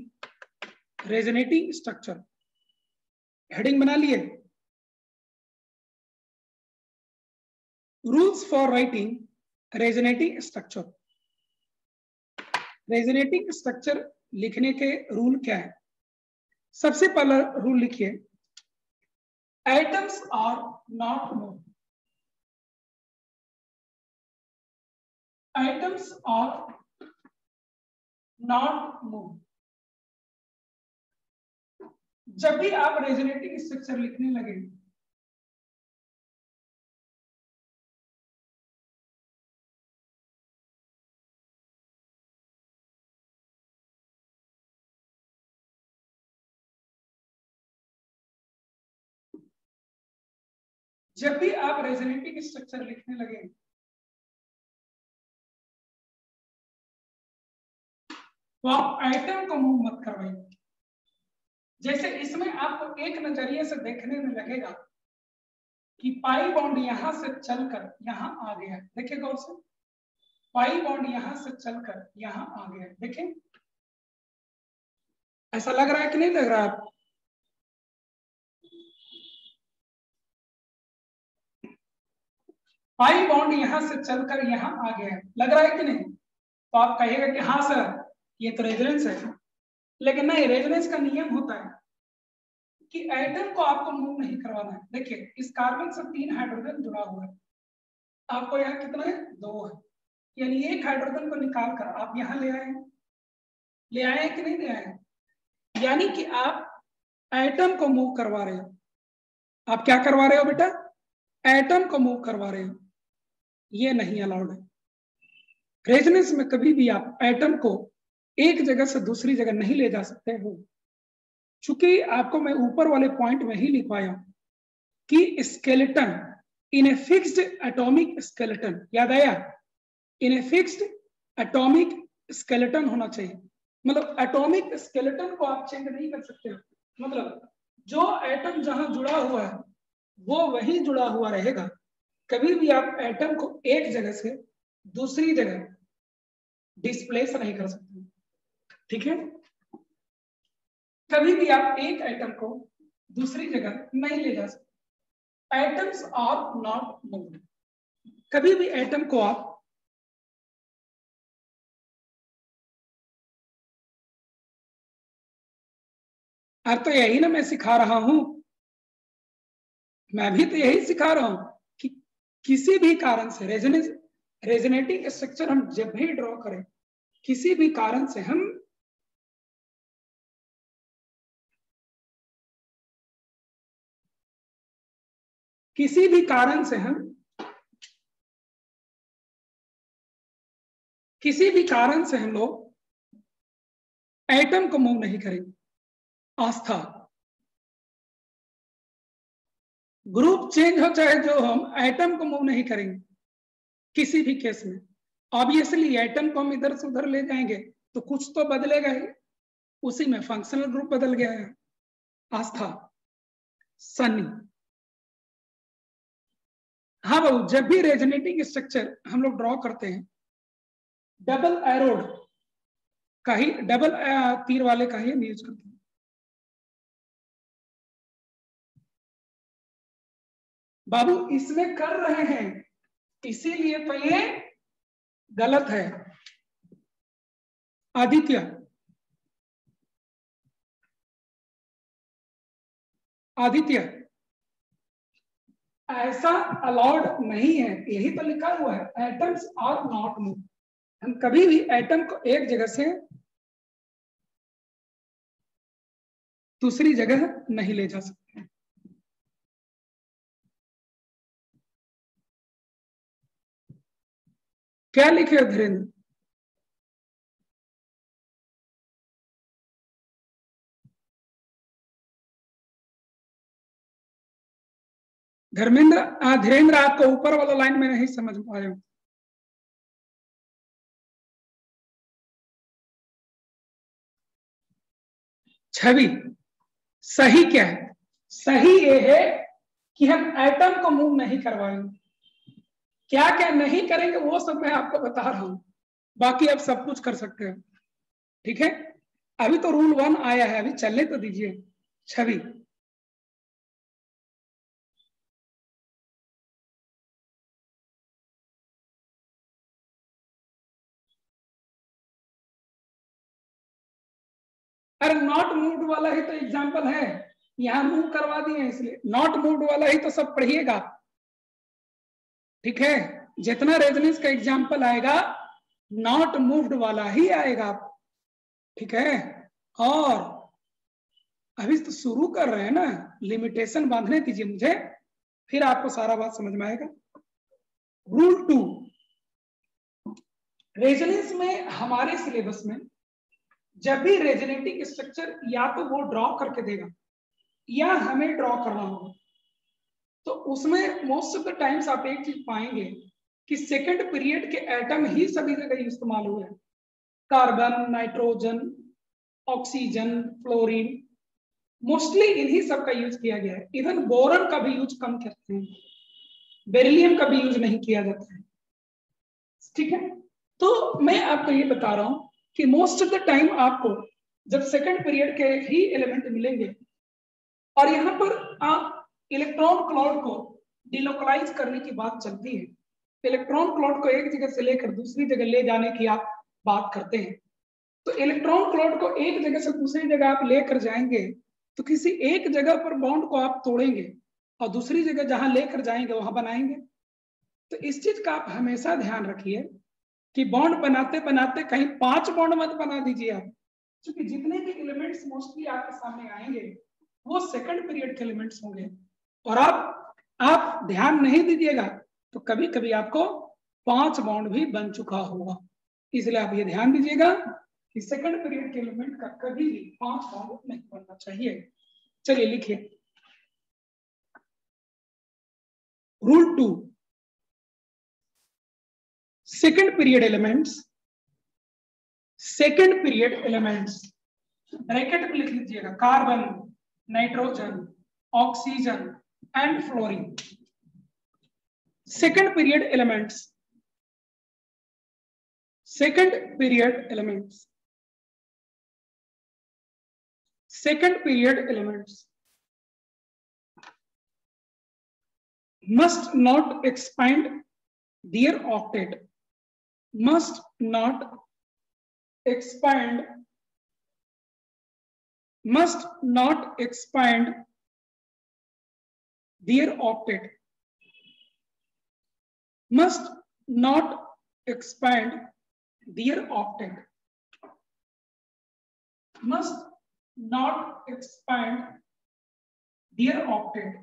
resonating structure, heading बना लिए। Rules for writing resonating structure. Resonating structure लिखने के रूल क्या है? सबसे पहला रूल लिखिए, atoms are not move. Items are not move. जब भी आप रेजोनेटिंग स्ट्रक्चर लिखने लगे, जब भी आप रेजोनेटिंग स्ट्रक्चर लिखने लगे तो आप आइटम को मूव मत करवाइए। जैसे इसमें आपको एक नजरिए से देखने में लगेगा कि पाई बॉन्ड यहां से चलकर यहां आ गया। देखिए गौर से, पाई बॉन्ड यहां से चलकर यहां आ गया। देखें, ऐसा लग रहा है कि नहीं लग रहा है आपको? पाई बॉन्ड यहां से चलकर यहां आ गया, लग रहा है कि नहीं? तो आप कहिएगा कि हाँ सर ये तो रेजोनेंस है, लेकिन नहीं, रेजोनेंस का नियम होता है कि एटम को आपको मूव नहीं करवाना है। देखिए, इस कार्बन से 3 हाइड्रोजन जुड़ा हुआ है, आपको यहाँ कितना है? 2 है, यानी एक हाइड्रोजन को निकाल कर आप यहाँ ले आए कि नहीं ले आए? यानी कि आप एटम को मूव करवा रहे हो। आप क्या करवा रहे हो बेटा? एटम को मूव करवा रहे हो। ये नहीं अलाउड है। रेजोनेंस में कभी भी आप एटम को एक जगह से दूसरी जगह नहीं ले जा सकते हो। चूंकि आपको मैं ऊपर वाले पॉइंट में ही लिखवाया कि skeleton in a fixed atomic skeleton, याद आया? इन ए फिक्स्ड एटॉमिक स्केलेटन होना चाहिए। मतलब एटॉमिक स्केलेटन को आप चेंज नहीं कर सकते हो। मतलब जो एटम जहां जुड़ा हुआ है वो वहीं जुड़ा हुआ रहेगा। कभी भी आप एटम को एक जगह से दूसरी जगह डिस्प्लेस नहीं कर सकते, ठीक है? कभी भी आप एक एटम को दूसरी जगह नहीं ले जा सकते। Atoms are not moved. कभी भी एटम को आप अब तो यही ना मैं सिखा रहा हूं, मैं भी तो यही सिखा रहा हूं कि किसी भी कारण से रेजोनेटिंग स्ट्रक्चर हम जब भी ड्रॉ करें, किसी भी कारण से हम किसी भी कारण से हम लोग एटम को मूव नहीं करेंगे। आस्था, ग्रुप चेंज हो चाहे जो, हम एटम को मूव नहीं करेंगे किसी भी केस में। ऑब्वियसली एटम को हम इधर से उधर ले जाएंगे तो कुछ तो बदलेगा ही, उसी में फंक्शनल ग्रुप बदल गया है। आस्था, सनी। हाँ बाबू, जब भी रेजोनेटिंग स्ट्रक्चर हम लोग ड्रॉ करते हैं, डबल एरोड का ही, डबल तीर वाले का ही हम यूज करते हैं। बाबू इसमें कर रहे हैं इसीलिए तो ये गलत है। आदित्य, ऐसा अलाउड नहीं है, यही तो लिखा हुआ है, एटम्स आर नॉट मूव। हम कभी भी एटम को एक जगह से दूसरी जगह नहीं ले जा सकते। क्या लिखे हो धीरेन्द्र? धर्मेंद्र, धीरेन्द्र आपको ऊपर वाला लाइन में नहीं समझ पाया। छवि, सही क्या है? सही ये है कि हम एटम को मूव नहीं करवाएंगे। क्या क्या नहीं करेंगे वो सब मैं आपको बता रहा हूं, बाकी आप सब कुछ कर सकते हो, ठीक है? अभी तो रूल 1 आया है, अभी चलने तो दीजिए। छवि, अरे नॉट मूव्ड वाला ही तो एग्जांपल है, यहां मूव करवा दिए इसलिए नॉट मूव्ड वाला ही तो सब पढ़िएगा, ठीक है? जितना रेजोनेंस का एग्जांपल आएगा नॉट मूव्ड वाला ही आएगा, ठीक है। और अभी तो शुरू कर रहे हैं ना, लिमिटेशन बांधने दीजिए मुझे, फिर आपको सारा बात समझ में आएगा। रूल 2, रेजोनेंस में हमारे सिलेबस में जब भी रेजोनेटिंग स्ट्रक्चर या तो वो ड्रॉ करके देगा या हमें ड्रॉ करना होगा, तो उसमें मोस्ट ऑफ द टाइम्स आप एक चीज पाएंगे कि सेकंड पीरियड के एटम ही सभी जगह इस्तेमाल हुए हैं। Carbon, nitrogen, oxygen, fluorine, mostly इन्हीं सब का यूज किया गया है। इवन बोरन का भी यूज कम करते हैं, बेरिलियम का भी यूज नहीं किया जाता है, ठीक है। तो मैं आपको ये बता रहा हूं कि मोस्ट ऑफ द टाइम आपको जब सेकंड पीरियड के ही एलिमेंट मिलेंगे और यहां पर आप इलेक्ट्रॉन क्लाउड को डिलोकलाइज करने की बात चलती है, इलेक्ट्रॉन क्लाउड को एक जगह से लेकर दूसरी जगह ले जाने की आप बात करते हैं, तो इलेक्ट्रॉन क्लाउड को एक जगह से दूसरी जगह आप लेकर जाएंगे तो किसी एक जगह पर बॉन्ड को आप तोड़ेंगे और दूसरी जगह जहां लेकर जाएंगे वहां बनाएंगे। तो इस चीज का आप हमेशा ध्यान रखिए कि बॉन्ड बनाते बनाते कहीं 5 बॉन्ड मत बना दीजिए आप, क्योंकि जितने भी एलिमेंट्स मोस्टली आपके सामने आएंगे वो सेकंड पीरियड के एलिमेंट्स होंगे, और आप ध्यान नहीं दीजिएगा तो कभी कभी आपको 5 बॉन्ड भी बन चुका होगा। इसलिए आप ये ध्यान दीजिएगा कि सेकंड पीरियड के एलिमेंट का कभी भी 5 बॉन्ड नहीं बनना चाहिए। चलिए लिखिए rule 2, second period elements bracket में लिख लीजिएगा, carbon, nitrogen, oxygen and fluorine. Second period elements must not expand their octet, must not expand their octet, must not expand their octet, must not expand their octet।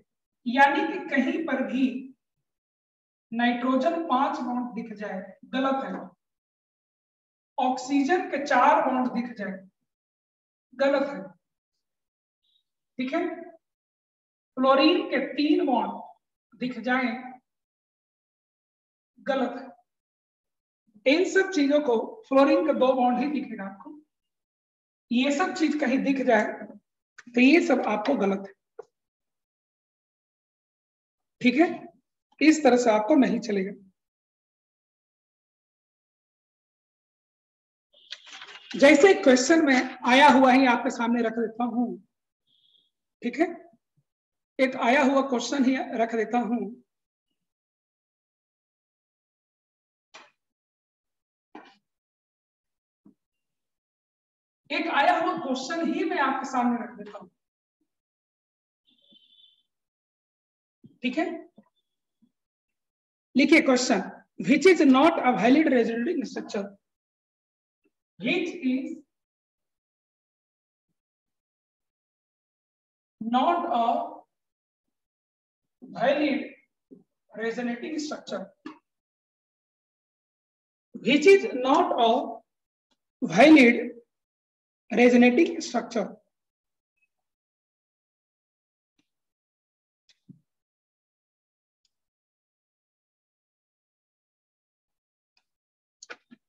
यानी कि कहीं पर भी nitrogen 5 bond दिख जाए गलत है, ऑक्सीजन के 4 बॉन्ड दिख जाए गलत है, ठीक है, फ्लोरीन के 3 बॉन्ड दिख जाए गलत है। इन सब चीजों को, फ्लोरीन का 2 बॉन्ड ही दिखेगा आपको, ये सब चीज कहीं दिख जाए तो ये सब आपको गलत है, ठीक है। इस तरह से आपको नहीं चलेगा। जैसे क्वेश्चन में आया हुआ ही आपके सामने रख देता हूं, ठीक है, एक आया हुआ क्वेश्चन ही रख देता हूं। एक आया हुआ क्वेश्चन ही मैं आपके सामने रख देता हूं, ठीक है। लिखिए question, which is not a valid resonating structure, which is not a valid resonating structure, which is not a valid resonating structure।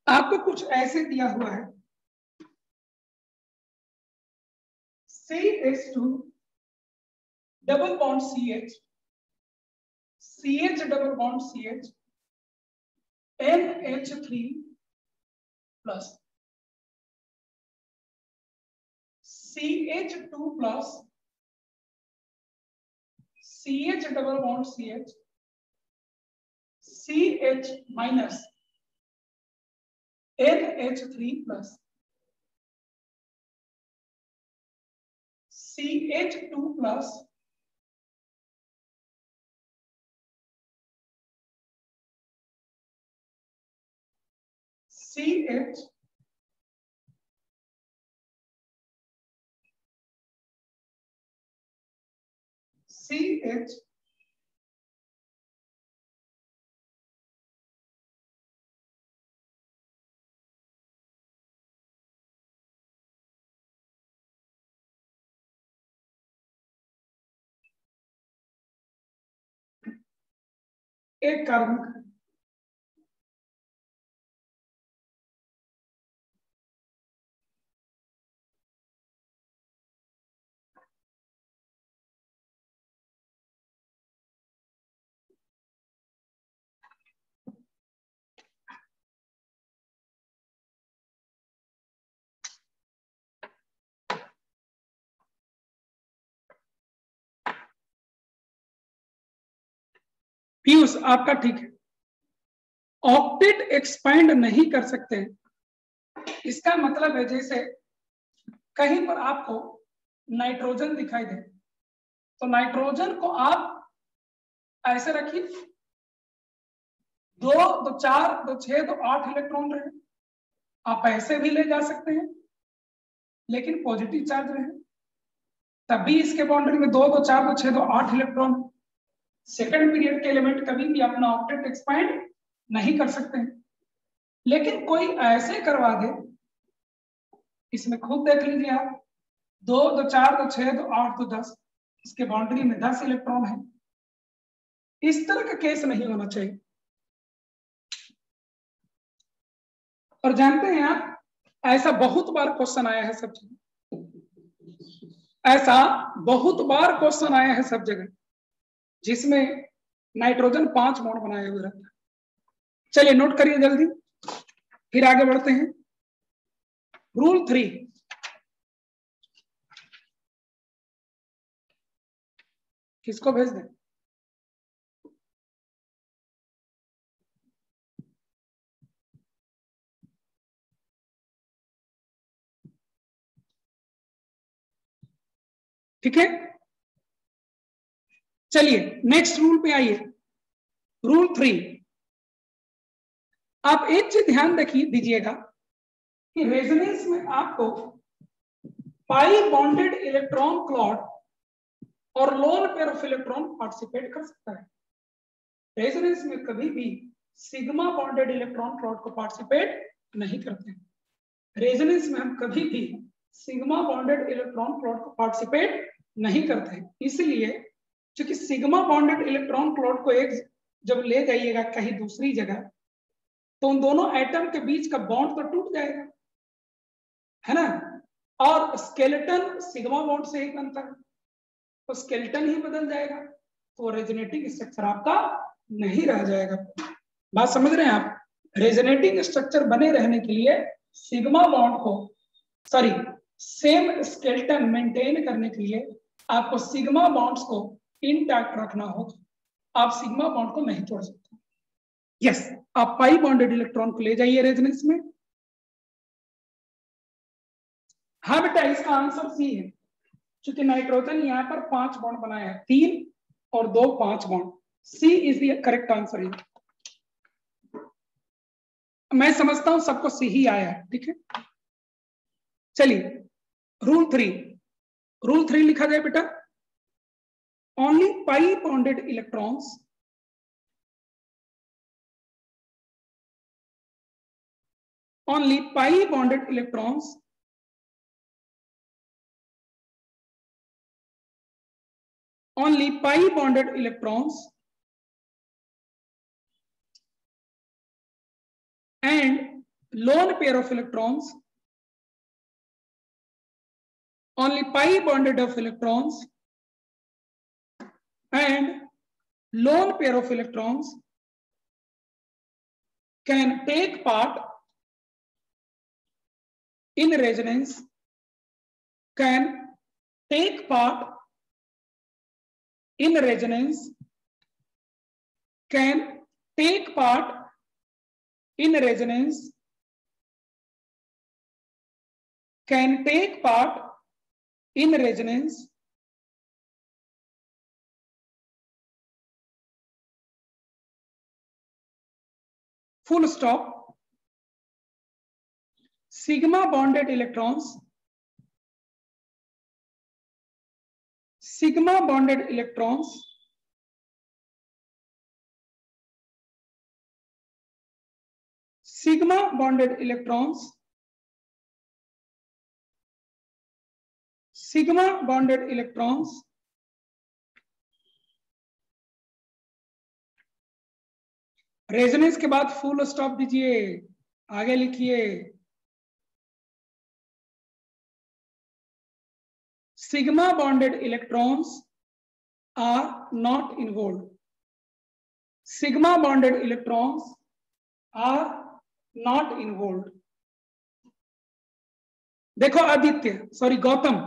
आपको कुछ ऐसे दिया हुआ है, CH2 double bond CH, CH double bond CH, NH3 plus, CH2 plus, CH double bond CH, CH minus, NH3 plus, CH2 plus, CH एक carbon Piyush आपका ठीक है। ऑक्टेट एक्सपैंड नहीं कर सकते, इसका मतलब है जैसे कहीं पर आपको नाइट्रोजन दिखाई दे तो नाइट्रोजन को आप ऐसे रखिए, 2 2 4 2 6 2 8 इलेक्ट्रॉन रहे, आप ऐसे भी ले जा सकते हैं लेकिन पॉजिटिव चार्ज रहे, तब भी इसके बाउंड्री में 2 2 4 2 6 2 8 इलेक्ट्रॉन। सेकंड पीरियड के एलिमेंट कभी भी अपना ऑक्टेट एक्सपैंड नहीं कर सकते हैं, लेकिन कोई ऐसे करवा दे, इसमें खुद देख लीजिए आप, 2 2 4 2 6 2 8 2 10, इसके बाउंड्री में 10 इलेक्ट्रॉन है। इस तरह का केस नहीं होना चाहिए। और जानते हैं आप, ऐसा बहुत बार क्वेश्चन आया है सब जगह, ऐसा बहुत बार क्वेश्चन आया है सब जगह, जिसमें नाइट्रोजन 5 बॉन्ड बनाए हुए रहता है। चलिए नोट करिए जल्दी, फिर आगे बढ़ते हैं। रूल 3, किसको भेज दें? ठीक है, चलिए नेक्स्ट रूल पे आइए। रूल 3, आप एक चीज ध्यान दीजिएगा कि रेजोनेंस में आपको पाई बॉन्डेड इलेक्ट्रॉन क्लॉट और lone pair of electron participate कर सकता है। रेजोनेंस में कभी भी सिग्मा बॉन्डेड इलेक्ट्रॉन क्लॉट को पार्टिसिपेट नहीं करते हैं। रेजोनेंस में हम कभी भी सिग्मा बॉन्डेड इलेक्ट्रॉन क्लॉट को पार्टिसिपेट नहीं करते हैं। इसलिए क्योंकि सिग्मा बॉन्डेड इलेक्ट्रॉन क्लॉट को एक जब ले जाइएगा कहीं दूसरी जगह, तो उन दोनों एटम के बीच का बॉन्ड तो टूट जाएगा, है ना, और स्केलेटन सिग्मा बॉन्ड से ही बनता है, तो स्केलेटन ही बदल जाएगा, तो रेजोनेटिंग स्ट्रक्चर आपका नहीं रह जाएगा। बात समझ रहे हैं आप? रेजोनेटिंग स्ट्रक्चर बने रहने के लिए सिग्मा बॉन्ड को, सॉरी, सेम स्केलेटन मेंटेन करने के लिए आपको सिग्मा बॉन्ड्स को इंटैक्ट रखना होगा। आप सिग्मा बॉन्ड को नहीं तोड़ सकते। यस, आप पाई बॉन्डेड इलेक्ट्रॉन को ले जाइए रेजोनेंस में। हाँ बेटा, इसका आंसर सी है, क्योंकि नाइट्रोजन यहाँ पर 5 बॉन्ड बनाया है, 3 और 2 5 bond. C is the correct answer. मैं समझता हूं सबको सी ही आया है, ठीक है। चलिए रूल 3, रूल 3 लिखा जाए बेटा, only pi bonded electrons only pi bonded electrons only pi bonded electrons and lone pair of electrons, only pi bonded of electrons and lone pair of electrons can take part in resonance, can take part in resonance, can take part in resonance, can take part in resonance, full stop, sigma bonded electrons, sigma bonded electrons sigma bonded electrons sigma bonded electrons resonance के बाद full stop दीजिए, आगे लिखिए। Sigma bonded electrons are not involve, sigma bonded electrons are not involve. देखो Aditya, sorry Gautam,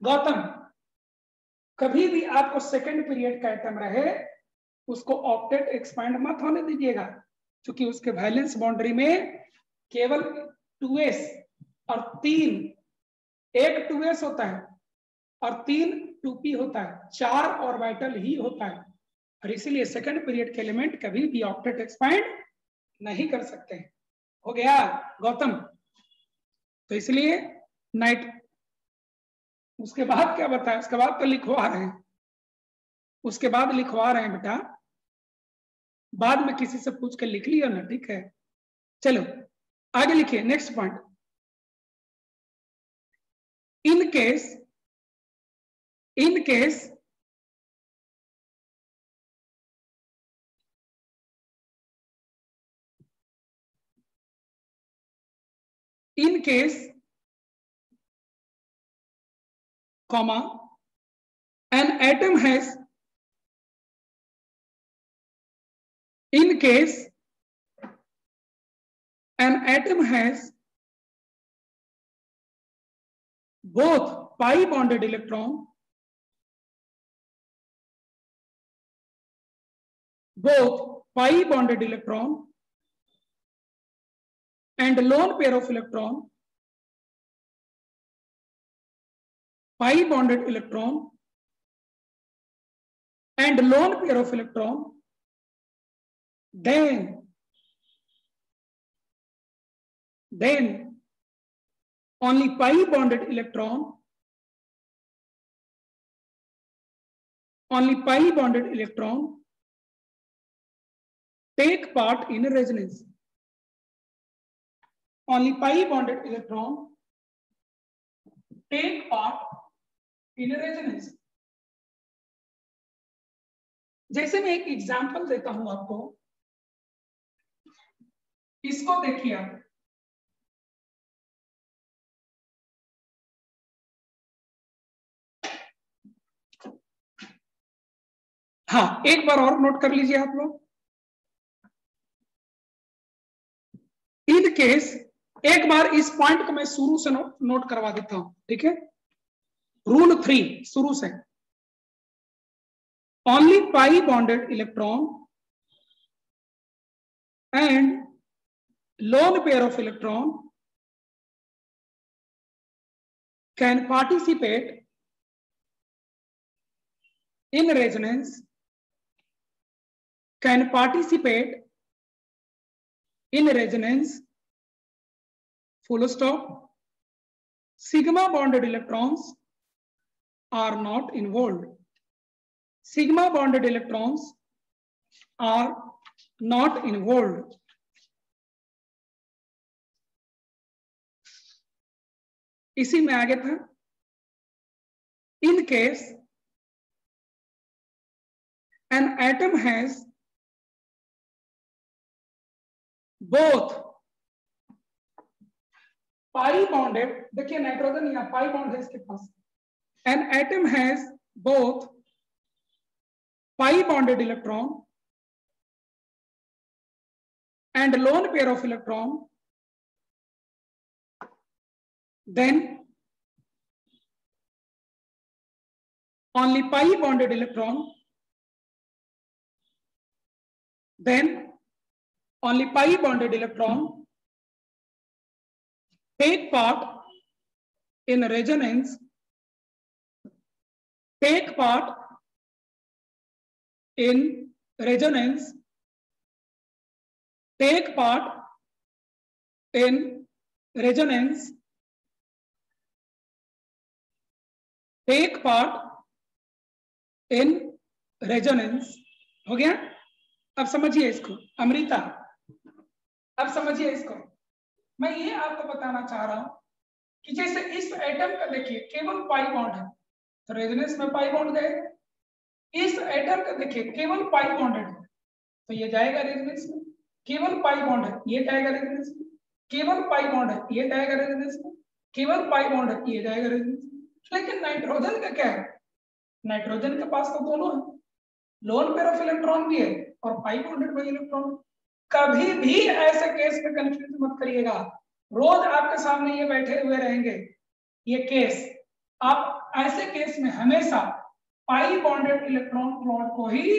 Gautam कभी भी आपको second period का आइटम रहे उसको ऑक्टेट एक्सपैंड मत होने दीजिएगा, क्योंकि उसके वैलेंस बाउंड्री में केवल 2s और 3, एक 2s होता है और 3 2p होता है, 4 ऑर्बिटल ही होता है, और इसीलिए सेकंड पीरियड के एलिमेंट कभी भी ऑक्टेट एक्सपैंड नहीं कर सकते। हो गया गौतम? तो इसलिए नाइट, उसके बाद क्या बताया, उसके बाद तो लिखवा रहे हैं, उसके बाद लिखवा रहे हैं बेटा, बाद में किसी से पूछ कर लिख लियो ना, ठीक है। चलो आगे लिखिए, next point. In case in case comma an atom has in case an atom has both pi bonded electron, both pi bonded electron and lone pair of electron, pi bonded electron and lone pair of electron, then only pi bonded electron, only pi bonded electron take part in resonance. Only pi bonded electron take part in resonance. जैसे मैं एक example देता हूं आपको, इसको देखिए आप, हाँ एक बार और नोट कर लीजिए आप लोग। इन केस एक बार इस पॉइंट को मैं शुरू से नोट करवा देता हूं, ठीक है। रूल 3 शुरू से, only pi bonded electron and lone pair of electron can participate in resonance, can participate in resonance, full stop. Sigma bonded electrons are not involved. Sigma bonded electrons are not involved. इसी में आगे था, in case an atom has both pi bonded, देखिए nitrogen या pi bond है इसके पास, an atom has both pi bonded electron and lone pair of electron, then only pi bonded electron, then only pi bonded electron take part in resonance, take part in resonance, take part in resonance take part in resonance। हो गया? अब समझिए इसको अमृता, अब समझिए इसको। मैं ये आपको बताना चाह रहा हूं कि जैसे इस एटम का देखिए केवल पाई बॉन्ड है तो रेजोनेंस में पाई बॉन्ड गए। इस एटम का देखिए केवल पाई बॉन्डेड है तो ये जाएगा रेजोनेंस में। केवल पाई बॉन्ड है ये जाएगा रेजोनेंस में। केवल पाई बॉन्ड है ये जाएगा रेजोनेंस में। केवल पाई बॉन्ड है ये जाएगा रेजोनेंस में। लेकिन नाइट्रोजन का क्या है? नाइट्रोजन के पास तो दोनों है, लोन पेयर ऑफ इलेक्ट्रॉन भी है और पाई बॉन्डेड बाई इलेक्ट्रॉन। कभी भी ऐसे केस में कंफ्यूज मत करिएगा। रोज आपके सामने ये बैठे हुए रहेंगे ये केस, आप ऐसे केस में हमेशा पाई बॉन्डेड इलेक्ट्रॉन क्लॉड को ही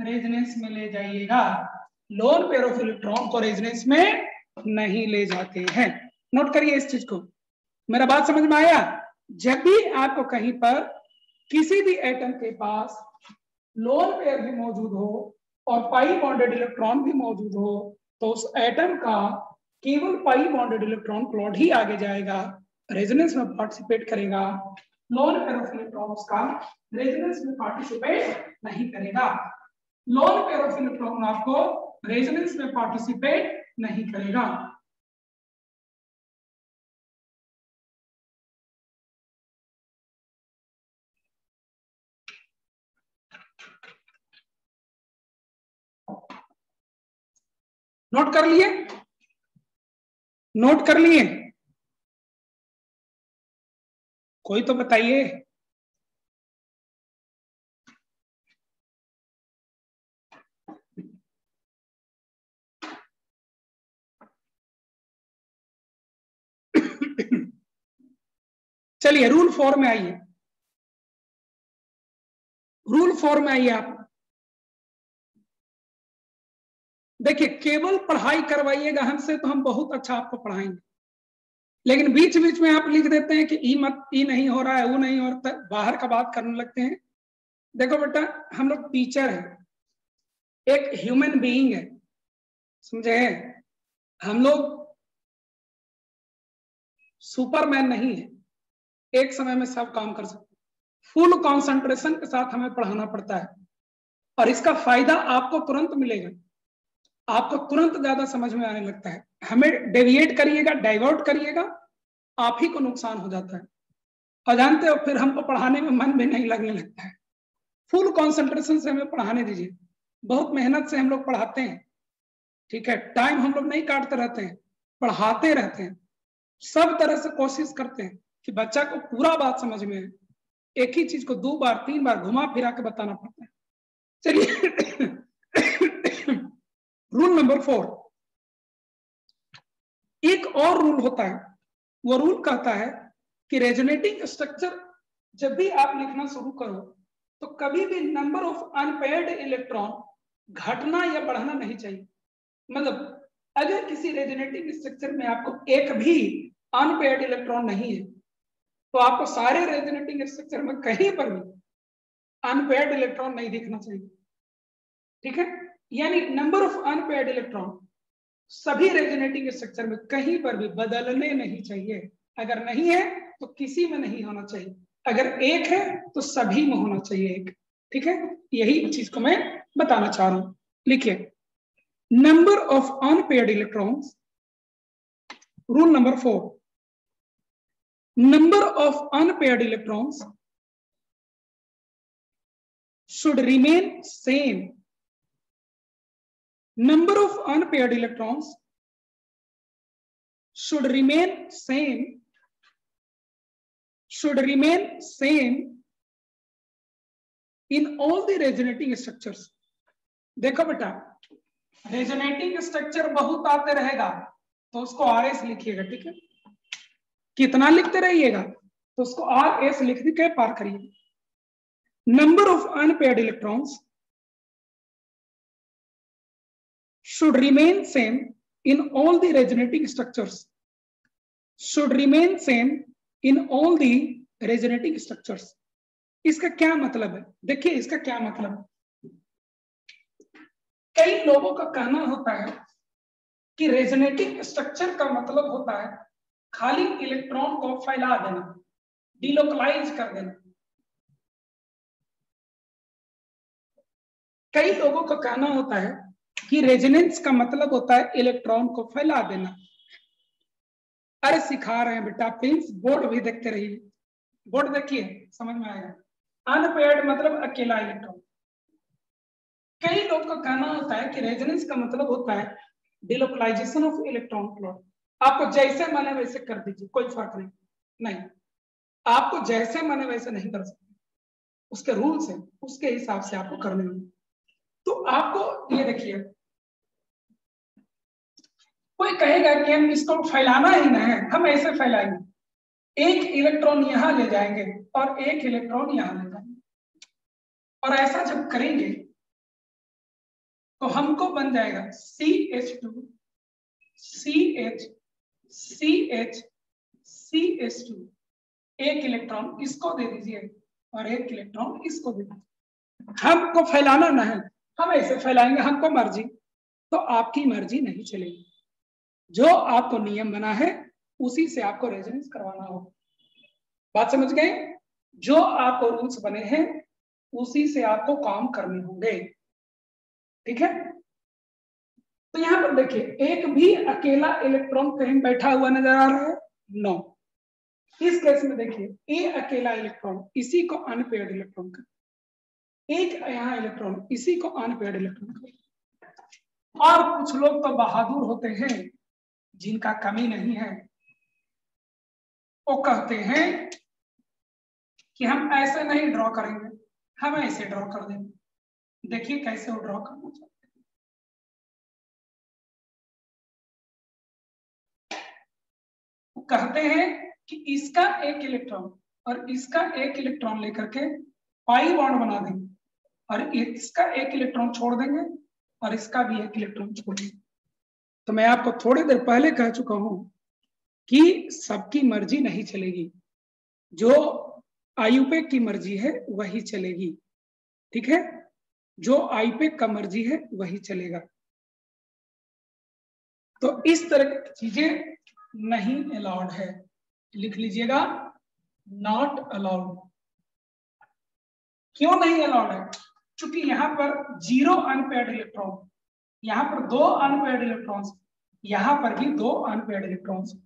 रेजोनेंस में ले जाइएगा, लोन पेयर ऑफ इलेक्ट्रॉन को रेजोनेंस में नहीं ले जाते हैं। नोट करिए इस चीज को, मेरा बात समझ में आया? जब भी आपको कहीं पर किसी भी एटम के पास लोन पेयर भी मौजूद हो और पाई बॉन्डेड इलेक्ट्रॉन भी मौजूद हो तो उस एटम का केवल पाई बॉन्डेड इलेक्ट्रॉन क्लॉड ही आगे जाएगा, रेजोनेंस में पार्टिसिपेट करेगा, लोन पेयर ऑफ इलेक्ट्रॉन्स का रेजोनेंस में पार्टिसिपेट नहीं करेगा। लोन पेयर ऑफ इलेक्ट्रॉन आपको रेजोनेंस में पार्टिसिपेट नहीं करेगा। नोट कर लिए? नोट कर लिए? कोई तो बताइए। चलिए रूल 4 में आइए, रूल 4 में आइए आप। देखिए केवल पढ़ाई करवाइएगा हमसे तो हम बहुत अच्छा आपको पढ़ाएंगे, लेकिन बीच बीच में आप लिख देते हैं कि ई मत, ई नहीं हो रहा है, वो नहीं हो रहा, बाहर का बात करने लगते हैं। देखो बेटा हम लोग टीचर हैं, एक ह्यूमन बीइंग है, समझे? हम लोग सुपरमैन नहीं है, एक समय में सब काम कर सकते। फुल कंसंट्रेशन के साथ हमें पढ़ाना पड़ता है और इसका फायदा आपको तुरंत मिलेगा, आपको तुरंत ज्यादा समझ में आने लगता है। हमें डेविएट करिएगा, डाइवर्ट करिएगा, आप ही को नुकसान हो जाता है और जानते हो फिर हमको पढ़ाने में मन भी नहीं लगने लगता है। फुल कंसंट्रेशन से हमें पढ़ाने दीजिए, बहुत मेहनत से हम लोग पढ़ाते हैं, ठीक है? टाइम हम लोग नहीं काटते रहते हैं, पढ़ाते रहते हैं, सब तरह से कोशिश करते हैं कि बच्चा को पूरा बात समझ में आए। एक ही चीज को 2 बार 3 बार घुमा फिरा के बताना पड़ता है। चलिए रूल नंबर 4, एक और रूल होता है, वो रूल कहता है कि रेजोनेटिंग स्ट्रक्चर जब भी आप लिखना शुरू करो तो कभी भी नंबर ऑफ अनपेयर्ड इलेक्ट्रॉन घटना या बढ़ना नहीं चाहिए। मतलब अगर किसी रेजोनेटिंग स्ट्रक्चर में आपको एक भी अनपेयर्ड इलेक्ट्रॉन नहीं है तो आपको सारे रेजोनेटिंग स्ट्रक्चर में कहीं पर भी अनपेयर्ड इलेक्ट्रॉन नहीं दिखना चाहिए, ठीक है? यानी नंबर ऑफ अनपेयर्ड इलेक्ट्रॉन सभी रेजोनेटिंग स्ट्रक्चर में कहीं पर भी बदलने नहीं चाहिए। अगर नहीं है तो किसी में नहीं होना चाहिए, अगर एक है तो सभी में होना चाहिए एक, ठीक है? यही चीज को मैं बताना चाह रहा हूं। लिखिए number of unpaired electrons, rule number 4, number of unpaired electrons should remain same. Number of unpaired electrons should remain same, should remain same in all the resonating structures. देखो बेटा रेजोनेटिंग स्ट्रक्चर बहुत आते रहेगा तो उसको RS लिखिएगा, ठीक है? कितना लिखते रहिएगा तो उसको RS लिख के पार करिए। Number of unpaired electrons should remain same in all the resonating structures, should remain same in all the resonating structures. इसका क्या मतलब है? देखिए इसका क्या मतलब है। कई लोगों का कहना होता है कि रेजोनेटिंग स्ट्रक्चर का मतलब होता है खाली इलेक्ट्रॉन को फैला देना, डिलोकलाइज कर देना। कई लोगों का कहना होता है कि रेजोनेंस का मतलब होता है इलेक्ट्रॉन को फैला देना। अरे सिखा रहे हैं बेटा, प्लीज बोर्ड भी देखते रहिए, बोर्ड देखिए समझ में आएगा। अनपेयर्ड मतलब अकेला इलेक्ट्रॉन। कई लोग का कहना होता है कि रेजोनेंस का मतलब होता है डिलोकलाइजेशन ऑफ इलेक्ट्रॉन फ्लो। आपको जैसे माने वैसे कर दीजिए, कोई फर्क नहीं। नहीं, आपको जैसे माने वैसे नहीं कर सकते, उसके रूल्स हैं, उसके हिसाब से आपको करने होंगे। तो आपको ये देखिए, कोई कहेगा कि हम इसको फैलाना ही नहीं है, हम ऐसे फैलाएंगे, एक इलेक्ट्रॉन यहां ले जाएंगे और एक इलेक्ट्रॉन यहां ले जाएंगे, और ऐसा जब करेंगे तो हमको बन जाएगा CH2 CH CH CH2। एक इलेक्ट्रॉन इसको दे दीजिए और एक इलेक्ट्रॉन इसको दे दीजिए। हमको फैलाना ना है, हम ऐसे फैलाएंगे, हमको मर्जी। तो आपकी मर्जी नहीं चलेगी, जो आपको नियम बना है उसी से आपको रेजोनेंस करवाना होगा। बात समझ गए? जो आपको रूल्स बने हैं उसी से आपको काम करने होंगे, ठीक है। तो यहां पर देखिए, एक भी अकेला इलेक्ट्रॉन कहीं बैठा हुआ नजर आ रहा है? नो। इस केस में देखिए, ए अकेला इलेक्ट्रॉन, इसी को अनपेयर्ड इलेक्ट्रॉन का, एक यहाँ इलेक्ट्रॉन, इसी को अनपेयर्ड इलेक्ट्रॉन का। और कुछ लोग तो बहादुर होते हैं जिनका कमी नहीं है, वो कहते हैं कि हम ऐसे नहीं ड्रॉ करेंगे, हम ऐसे ड्रॉ कर देंगे। देखिए कैसे वो ड्रॉ करना चाहते हैं। वो कहते हैं कि इसका एक इलेक्ट्रॉन और इसका एक इलेक्ट्रॉन लेकर के पाई बॉन्ड बना देंगे, और इसका एक इलेक्ट्रॉन छोड़ देंगे और इसका भी एक इलेक्ट्रॉन छोड़ देंगे। तो मैं आपको थोड़ी देर पहले कह चुका हूं कि सबकी मर्जी नहीं चलेगी, जो आयुपेक की मर्जी है वही चलेगी, ठीक है। जो आयुपेक का मर्जी है वही चलेगा। तो इस तरह की चीजें नहीं अलाउड है, लिख लीजिएगा, नॉट अलाउड। क्यों नहीं अलाउड है? क्योंकि यहां पर 0 अनपेयर्ड इलेक्ट्रॉन, यहां पर 2 अनपेयर्ड इलेक्ट्रॉन्स, यहां पर भी 2 अनपेयर्ड इलेक्ट्रॉन्स।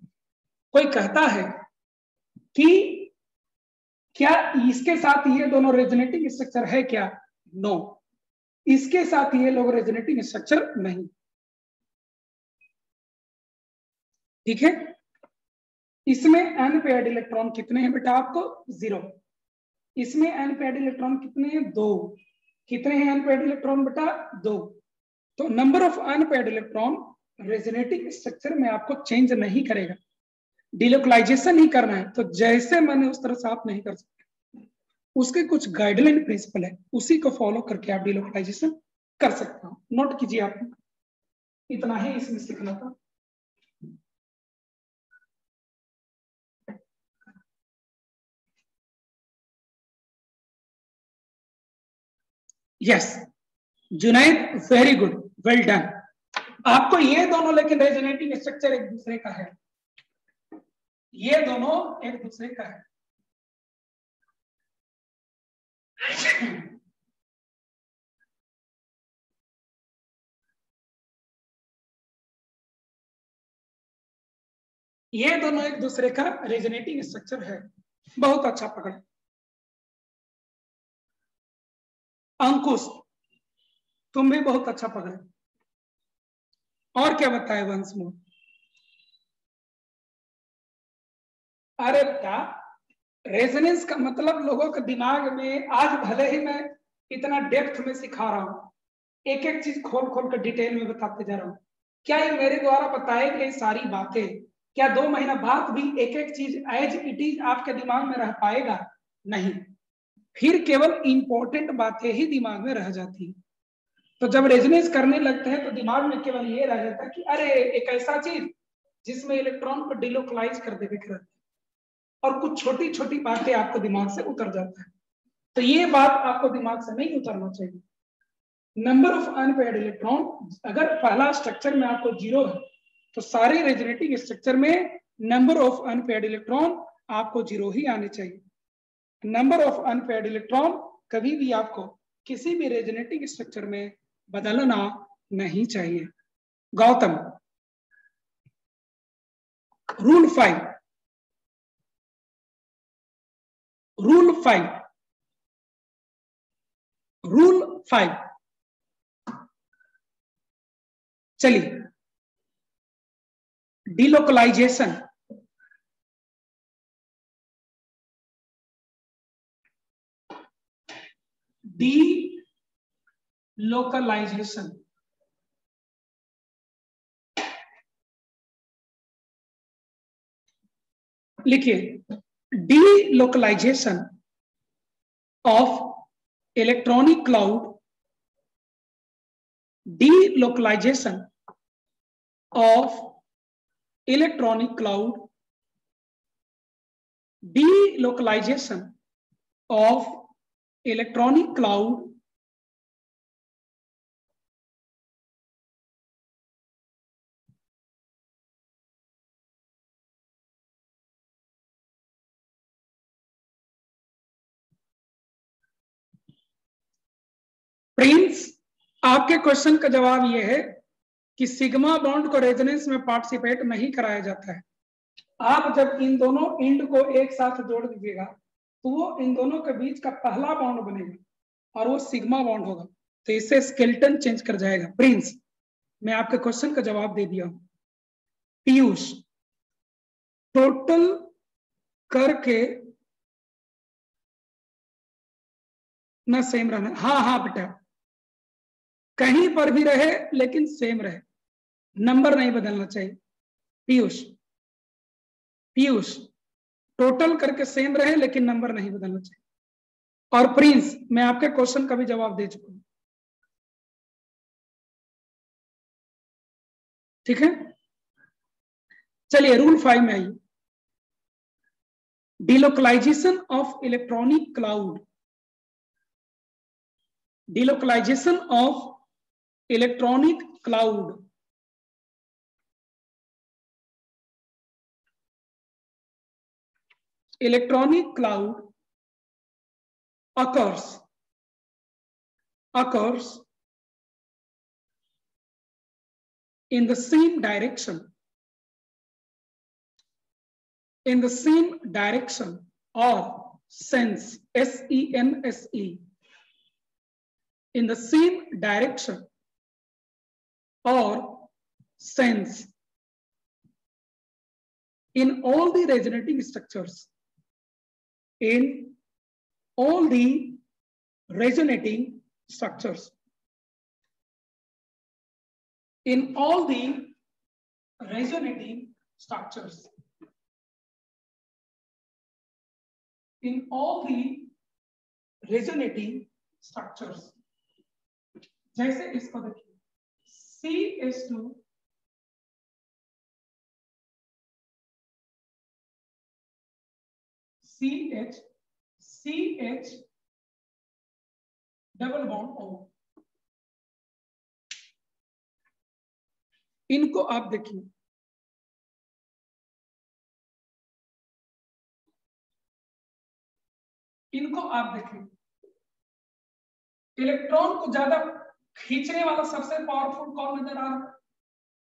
कोई कहता है कि क्या इसके साथ ये दोनों रेजोनेटिंग स्ट्रक्चर है क्या? नो, इसके साथ ये लोग रेजोनेटिंग स्ट्रक्चर नहीं, ठीक है। इसमें अनपेयर्ड इलेक्ट्रॉन कितने हैं बेटा आपको? 0। इसमें अनपेयर्ड इलेक्ट्रॉन कितने हैं? 2। कितने हैं अनपेयर्ड इलेक्ट्रॉन बेटा? 2। तो number of unpaired electron resonating structure में आपको चेंज नहीं करेगा, डिलोकलाइजेशन ही करना है। तो जैसे मैंने उस तरह से आप नहीं कर सकते, उसके कुछ गाइडलाइन प्रिंसिपल है, उसी को फॉलो करके आप डिलोकलाइजेशन कर सकते हो। नोट कीजिए, आप इतना ही इसमें सीखना था। Yes Junaid, very good, well done. आपको ये दोनों लेकिन रेजोनेटिंग स्ट्रक्चर एक दूसरे का है, ये दोनों एक दूसरे का है। ये दोनों एक दूसरे का रेजोनेटिंग स्ट्रक्चर है। बहुत अच्छा पकड़। अंकुश, तुम भी बहुत अच्छा पकड़े। और क्या बताए वंश मोर? अरे बेटा, रेजोनेंस का मतलब लोगों के दिमाग में, आज भले ही मैं इतना डेप्थ में सिखा रहा हूं, एक एक चीज खोल खोल कर डिटेल में बताते जा रहा हूं, क्या ये मेरे द्वारा बताई गई सारी बातें, क्या 2 महीना बाद भी एक एक चीज एज इट इज आपके दिमाग में रह पाएगा? नहीं, फिर केवल इंपॉर्टेंट बातें ही दिमाग में रह जाती है। तो जब रेजोनेंस करने लगते हैं तो दिमाग में केवल ये रह जाता है कि अरे एक ऐसा चीज जिसमें इलेक्ट्रॉन को डिलोकलाइज कर देवे रहता है, और कुछ छोटी छोटी बातें आपको दिमाग से उतर जाता है। तो ये बात आपको दिमाग से नहीं उतरना चाहिए। नंबर ऑफ अनपेयर्ड इलेक्ट्रॉन, अगर पहला स्ट्रक्चर में आपको 0 है तो सारे रेजोनेटिंग स्ट्रक्चर में नंबर ऑफ अनपेयर्ड इलेक्ट्रॉन आपको 0 ही आने चाहिए। नंबर ऑफ अनपेयर्ड इलेक्ट्रॉन कभी भी आपको किसी भी रेजोनेटिंग स्ट्रक्चर में बदलना नहीं चाहिए। गौतम, रूल 5, रूल 5, रूल 5, चलिए डिलोकलाइजेशन, डिलोकलाइजेशन, लिखिए delocalisation of electronic cloud, delocalization of electronic cloud, delocalization of electronic cloud Prince, आपके क्वेश्चन का जवाब यह है कि सिग्मा बॉन्ड को रेजोनेंस में पार्टिसिपेट नहीं कराया जाता है। आप जब इन दोनों एंड को एक साथ जोड़ दीजिएगा तो वो इन दोनों के बीच का पहला बॉन्ड बनेगा और वो सिग्मा बॉन्ड होगा, तो इससे स्केलेटन चेंज कर जाएगा। प्रिंस, मैं आपके क्वेश्चन का जवाब दे दिया हूं। पीयूष, टोटल करके ना सेम रहना, हाँ हाँ बेटा, कहीं पर भी रहे लेकिन सेम रहे, नंबर नहीं बदलना चाहिए। पीयूष, पीयूष, टोटल करके सेम रहे लेकिन नंबर नहीं बदलना चाहिए। और प्रिंस, मैं आपके क्वेश्चन का भी जवाब दे चुका हूं, ठीक है। चलिए रूल 5 में आइए। Delocalisation of electronic cloud, delocalisation of electronic cloud, electronic cloud occurs in the same direction, or sense, sense, in the same direction or sense in all the resonating structures, in all the resonating structures, in all the resonating structures, in all the resonating structures। जैसे इसको देखिए, CH2 CH double bond O, इनको आप देखिए, इनको आप देखिए, electron को ज्यादा खींचने वाला सबसे पावरफुल कौन नजर आ रहा है?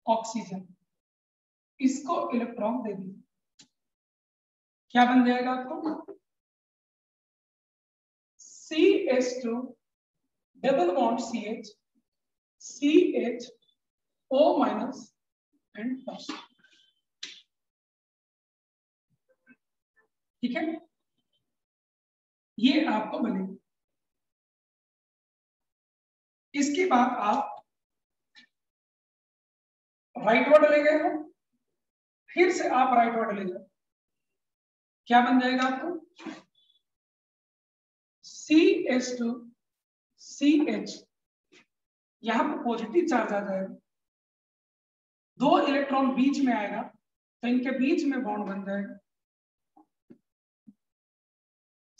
ऑक्सीजन। इसको इलेक्ट्रॉन दे दीजिए, क्या बन जाएगा आपको? CH2 double bond CH, CHO minus and plus, ठीक है, ये आपको बनेगा। इसके बाद आप राइट वर्ड ले गए हो, फिर से आप राइट वर्ड ले जाओ, क्या बन जाएगा आपको? CH2 CH, यहां पर पॉजिटिव चार्ज आ जाएगा, 2 इलेक्ट्रॉन बीच में आएगा तो इनके बीच में बॉन्ड बन जाएगा,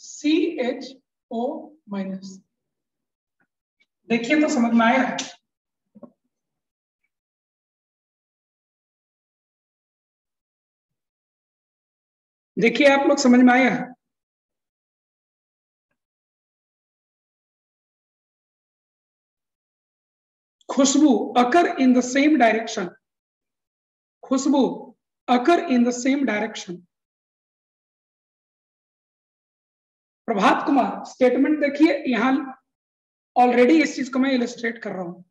CHO माइनस। देखिए तो समझ में आया? देखिए आप लोग समझ में आया? Khushboo occur in the same direction, Khushboo occur in the same direction. Prabhat Kumar statement देखिए, यहां ऑलरेडी इस चीज को मैं इलस्ट्रेट कर रहा हूं।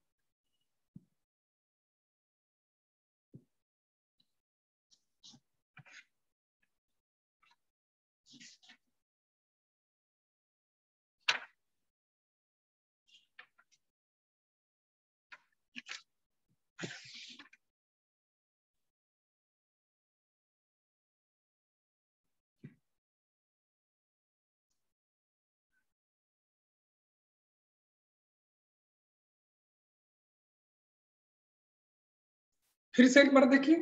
फिर से एक बार देखिए,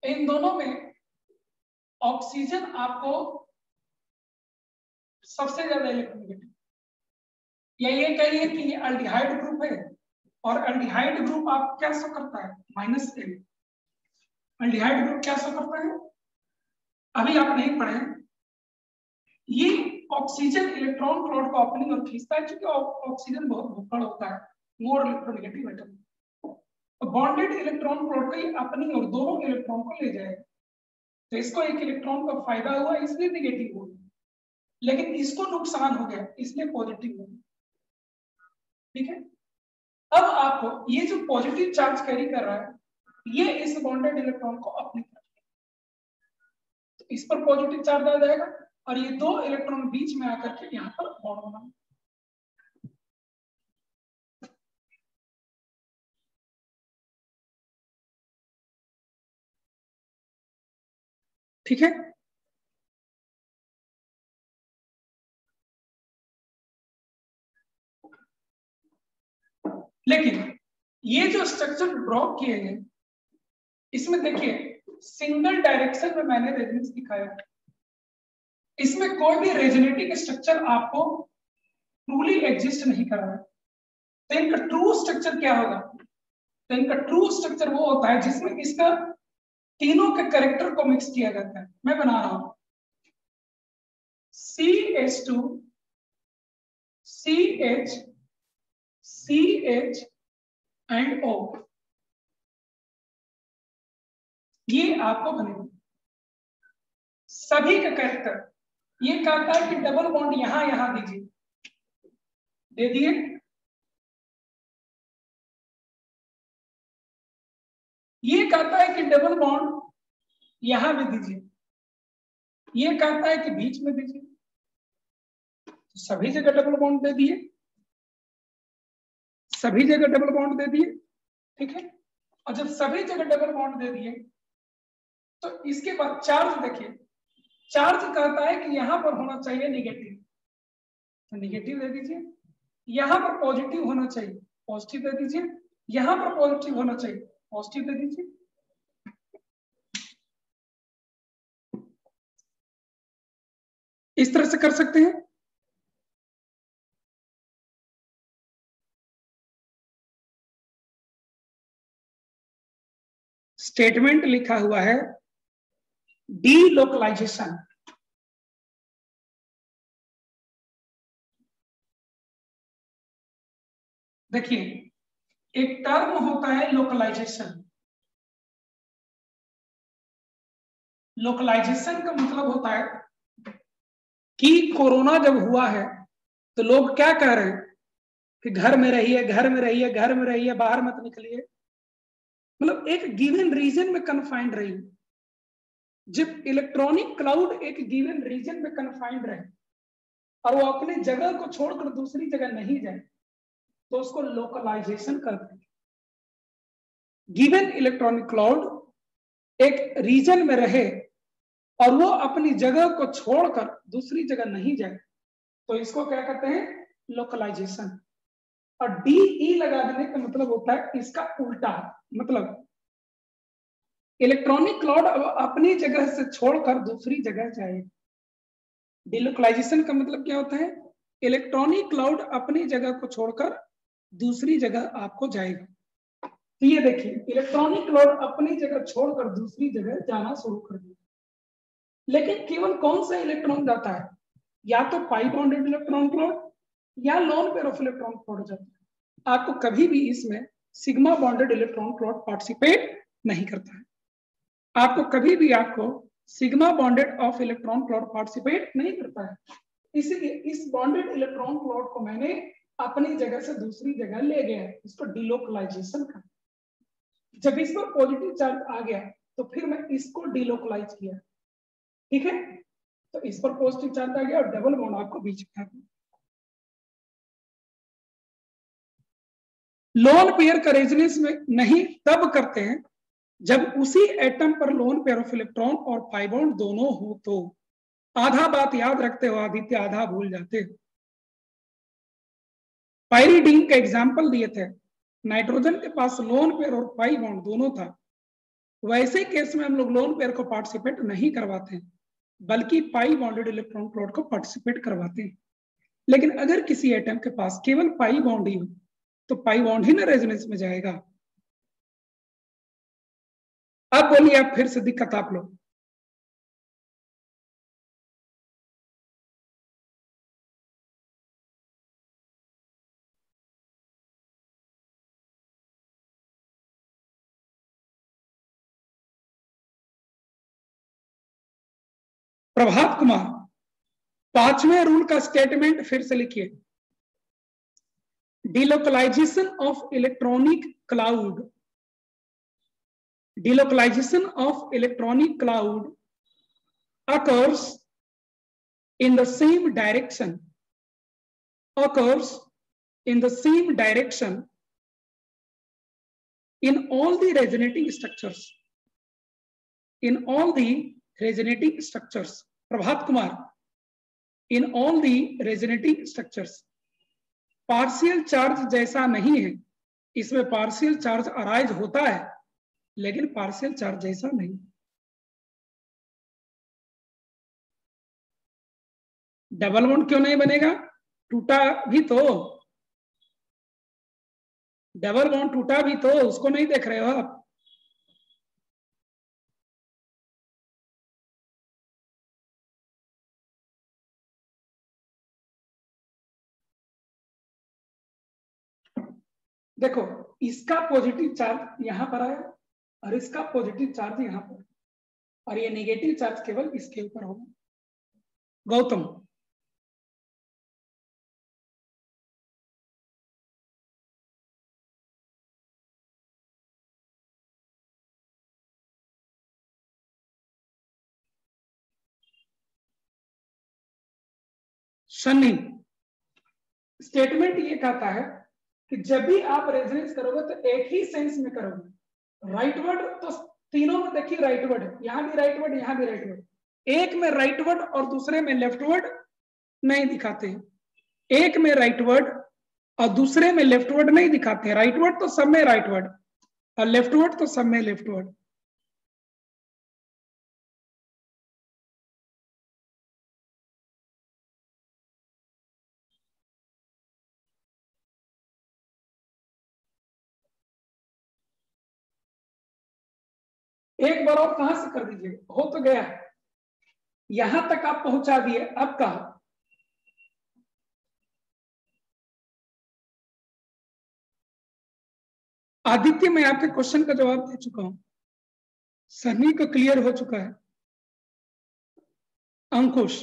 इन दोनों में ऑक्सीजन आपको सबसे ज्यादा इलेक्ट्रोनेगेटिव, या ये कहिए कि ये अल्डिहाइड ग्रुप है, और अल्डिहाइड ग्रुप आप क्या शो करता है? -L। अल्डिहाइड ग्रुप क्या शो करता है? अभी आप नहीं पढ़े, ये ऑक्सीजन इलेक्ट्रॉन क्लाउड को अपनी ओर खींचता है, क्योंकि ऑक्सीजन बहुत भुक्कड़ होता है, मोर इलेक्ट्रोनेगेटिव एटम। तो बॉन्डेड इलेक्ट्रॉन क्लाउड को ये अपनी ओर दोनों इलेक्ट्रॉन को ले जाएगा। तो इसको एक इलेक्ट्रॉन का फायदा हुआ, इसलिए नेगेटिव हो गया, लेकिन इसको नुकसान हो गया, इसलिए पॉजिटिव हो गया। ठीक है, अब आपको ये जो पॉजिटिव चार्ज कैरी कर रहा है, ये इस बॉन्डेड इलेक्ट्रॉन को अपनी तरफ, तो इस पर पॉजिटिव चार्ज आ जाएगा, और ये दो इलेक्ट्रॉन बीच में आकर के यहाँ पर बॉन्ड बना। ठीक है, लेकिन ये जो स्ट्रक्चर ड्रॉ किए गए, इसमें देखिए सिंगल डायरेक्शन में मैंने रेजोनेंस दिखाया, इसमें कोई भी रेजोनेटिंग स्ट्रक्चर आपको ट्रूली एग्जिस्ट नहीं कर रहा है। तो इनका ट्रू स्ट्रक्चर क्या होगा? तो इनका ट्रू स्ट्रक्चर वो होता है जिसमें इसका तीनों के कैरेक्टर को मिक्स किया जाता है। मैं बना रहा हूं CH2 CH CH and O, ये आपको बनेगा सभी का कैरेक्टर। ये कहता है कि डबल बॉन्ड यहां यहां दीजिए, दे दिए। ये कहता है कि डबल बॉन्ड यहां भी दीजिए, ये कहता है कि बीच में दीजिए, तो सभी जगह डबल बॉन्ड दे दिए, सभी जगह डबल बॉन्ड दे दिए। ठीक है, और जब सभी जगह डबल बॉन्ड दे दिए, तो इसके बाद चार्ज देखिए, चार्ज कहता है कि यहां पर होना चाहिए नेगेटिव, तो नेगेटिव दे दीजिए। यहां पर पॉजिटिव होना चाहिए, पॉजिटिव दे दीजिए। यहां पर पॉजिटिव होना चाहिए, पॉजिटिव दे दीजिए। इस तरह से कर सकते हैं। स्टेटमेंट लिखा हुआ है डीलोकलाइजेशन। देखिए एक टर्म होता है लोकलाइजेशन। लोकलाइजेशन का मतलब होता है कि कोरोना जब हुआ है तो लोग क्या कह रहे हैं कि घर में रहिए, घर में रहिए, घर में रहिए, बाहर मत निकलिए, मतलब एक गिवन रीजन में कन्फाइंड रहिए। जब इलेक्ट्रॉनिक क्लाउड एक गिवन रीजन में कन्फाइंड रहे और वो अपनी जगह को छोड़कर दूसरी जगह नहीं जाए, तो उसको लोकलाइजेशन कहते हैं। गिवन इलेक्ट्रॉनिक क्लाउड एक रीजन में रहे और वो अपनी जगह को छोड़कर दूसरी जगह नहीं जाए, तो इसको क्या कहते हैं? लोकलाइजेशन। और DE लगा देने का मतलब होता है इसका उल्टा, मतलब इलेक्ट्रॉनिक क्लाउड अपनी जगह से छोड़कर दूसरी जगह जाए। डिलोकलाइजेशन का मतलब क्या होता है? इलेक्ट्रॉनिक क्लाउड अपनी जगह को छोड़कर दूसरी जगह आपको जाएगा। तो ये देखिए इलेक्ट्रॉनिक क्लाउड अपनी जगह छोड़कर दूसरी जगह जाना शुरू कर दिया, लेकिन केवल कौन सा इलेक्ट्रॉन जाता है, या तो पाई बॉन्डेड इलेक्ट्रॉन क्लाउड या lone pair of electron cloud जाता है। आपको कभी भी इसमें sigma bonded electron cloud participate नहीं करता है, आपको कभी भी आपको sigma bonded of electron cloud participate नहीं करता है। इसीलिए इस बॉन्डेड इलेक्ट्रॉन क्लाउड को मैंने अपनी जगह से दूसरी जगह ले गया, इसको डिलोकलाइजेशन का। जब इस पर पॉजिटिव चार्ज आ गया तो फिर मैं इसको डिलोकलाइज किया, ठीक है, तो इस पर पॉजिटिव चार्ज आ गया और डबल बॉन्ड आपको बीच में आ गया। लोन पेयर का रेजोनेंस में नहीं तब करते हैं जब उसी एटम पर लोन पेयर ऑफ इलेक्ट्रॉन और पाई बॉन्ड दोनों हो। तो आधा बात याद रखते हो आदित्य, आधा भूल जाते हो। पाइरीडीन का एग्जाम्पल दिए थे, नाइट्रोजन के पास लोन पेयर और पाई बॉन्ड दोनों था, वैसे केस में हम लोग लोन पेयर को पार्टिसिपेट नहीं करवाते बल्कि पाई बॉन्डेड इलेक्ट्रॉन क्लाउड को पार्टिसिपेट करवाते हैं। लेकिन अगर किसी एटम के पास केवल पाई बॉन्ड ही हो तो पाई बॉन्ड ही ना रेजोनेंस में जाएगा। अब बोलिए आप फिर से दिक्कत आप लोग। प्रभात कुमार, पांचवें रूल का स्टेटमेंट फिर से लिखिए। Delocalisation of electronic cloud, delocalization of electronic cloud occurs in the same direction, occurs in the same direction in all the resonating structures, in all the resonating structures। Prabhat Kumar, in all the resonating structures। Partial charge जैसा नहीं है, इसमें partial charge arise होता है लेकिन partial charge जैसा नहीं। Double bond क्यों नहीं बनेगा, टूटा भी तो, डबल बॉन्ड टूटा भी तो, उसको नहीं देख रहे हो आप। देखो इसका पॉजिटिव चार्ज यहां पर आया और इसका पॉजिटिव चार्ज यहां पर, और ये नेगेटिव चार्ज केवल इसके ऊपर होगा। गौतम, सन्नी, स्टेटमेंट ये कहता है कि जब भी आप रेजोनेंस करोगे तो एक ही सेंस में करोगे। राइटवर्ड तो तीनों में देखिए राइटवर्ड, यहां भी राइटवर्ड, यहां भी राइटवर्ड, एक में राइटवर्ड और दूसरे में लेफ्टवर्ड नहीं दिखाते हैं, एक में राइटवर्ड और दूसरे में लेफ्टवर्ड नहीं दिखाते हैं। राइटवर्ड तो सब में राइटवर्ड और लेफ्टवर्ड तो सब में लेफ्टवर्ड। एक बार और कहां से कर दीजिए, हो तो गया, यहां तक आप पहुंचा दिए, अब कहा आदित्य, मैं आपके क्वेश्चन का जवाब दे चुका हूं, सनी को क्लियर हो चुका है। अंकुश,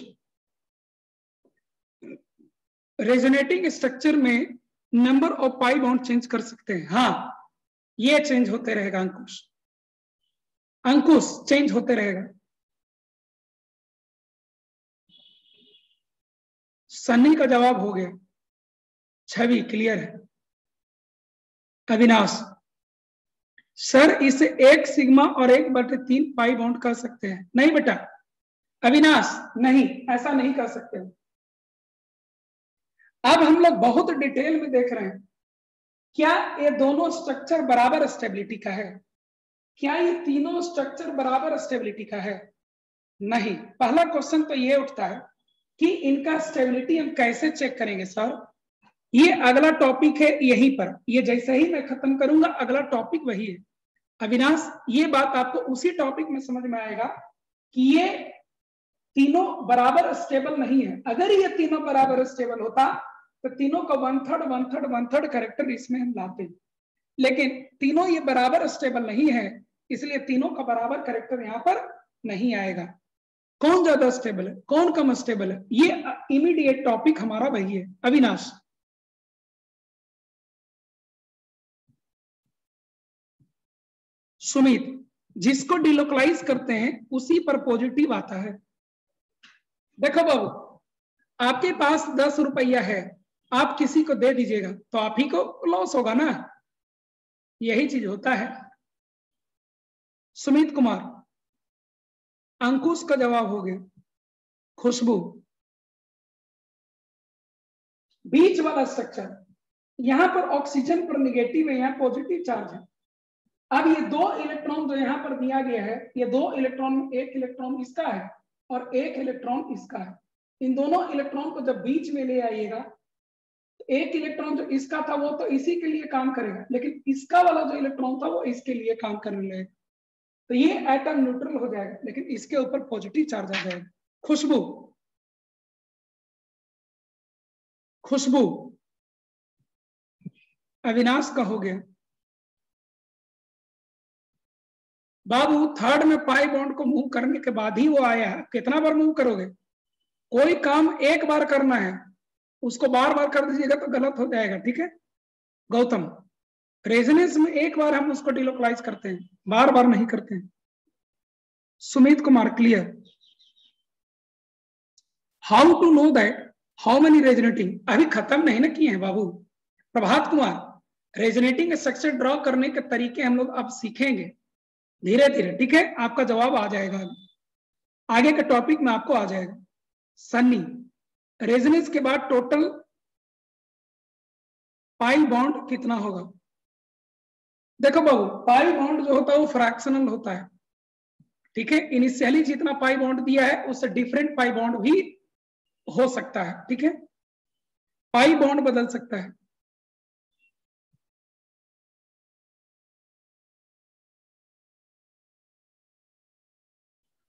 रेजोनेटिंग स्ट्रक्चर में number of pi bond change कर सकते हैं, हाँ ये चेंज होते रहेगा अंकुश, अंकुश चेंज होते रहेगा। सन्नी का जवाब हो गया, छवि क्लियर है। अविनाश, सर इसे एक सिग्मा और 1/3 पाई बॉन्ड कर सकते हैं, नहीं बेटा अविनाश नहीं, ऐसा नहीं कर सकते। अब हम लोग बहुत डिटेल में देख रहे हैं, क्या ये दोनों स्ट्रक्चर बराबर स्टेबिलिटी का है, क्या ये तीनों स्ट्रक्चर बराबर स्टेबिलिटी का है, नहीं। पहला क्वेश्चन तो ये उठता है कि इनका स्टेबिलिटी हम कैसे चेक करेंगे सर, ये अगला टॉपिक है यहीं पर, ये जैसे ही मैं खत्म करूंगा अगला टॉपिक वही है। अविनाश, ये बात आपको उसी टॉपिक में समझ में आएगा कि ये तीनों बराबर स्टेबल नहीं है। अगर ये तीनों बराबर स्टेबल होता तो तीनों का 1/3 कैरेक्टर इसमें हम लाते, लेकिन तीनों ये बराबर स्टेबल नहीं है, इसलिए तीनों का बराबर कैरेक्टर यहाँ पर नहीं आएगा। कौन ज्यादा स्टेबल है, कौन कम स्टेबल है, ये इमीडिएट टॉपिक हमारा वही है। अविनाश, सुमित, जिसको डिलोकलाइज करते हैं उसी पर पॉजिटिव आता है। देखो बाबू, आपके पास 10 रुपया है, आप किसी को दे दीजिएगा तो आप ही को लॉस होगा ना, यही चीज होता है। सुमित कुमार, अंकुश का जवाब हो गया। खुशबू, बीच वाला स्ट्रक्चर, यहां पर ऑक्सीजन पर निगेटिव है, यहां पॉजिटिव चार्ज है। अब ये 2 इलेक्ट्रॉन जो यहां पर दिया गया है, ये 2 इलेक्ट्रॉन में 1 इलेक्ट्रॉन इसका है और 1 इलेक्ट्रॉन इसका है। इन दोनों इलेक्ट्रॉन को जब बीच में ले आइएगा तो 1 इलेक्ट्रॉन जो इसका था वो तो इसी के लिए काम करेगा, लेकिन इसका वाला जो इलेक्ट्रॉन था वो इसके लिए काम करने लगेगा, तो ये एटम न्यूट्रल हो जाएगा, लेकिन इसके ऊपर पॉजिटिव चार्ज आ जाएगा। खुशबू, खुशबू, अविनाश का हो गया। बाबू, थर्ड में पाई बॉन्ड को मूव करने के बाद ही वो आया है, कितना बार मूव करोगे? कोई काम एक बार करना है, उसको बार बार कर दीजिएगा तो गलत हो जाएगा, ठीक है। गौतम, रेजोनेंस में एक बार हम उसको डिलोकलाइज करते हैं, बार बार नहीं करते हैं। Sumit Kumar, clear. How to know that how many resonating, अभी खत्म नहीं ना किए हैं बाबू। Prabhat Kumar, resonating structure draw करने के तरीके हम लोग अब सीखेंगे धीरे धीरे, ठीक है। आपका जवाब आ जाएगा, आगे का टॉपिक में आपको आ जाएगा। सन्नी, रेजोनेंस के बाद टोटल पाई बॉन्ड कितना होगा? देखो बाबू, पाई बॉन्ड जो होता है वो फ्रैक्शनल होता है, ठीक है। इनिशियली जितना पाई बॉन्ड दिया है उससे डिफरेंट पाई बॉन्ड भी हो सकता है, ठीक है। पाई बॉन्ड बदल सकता है।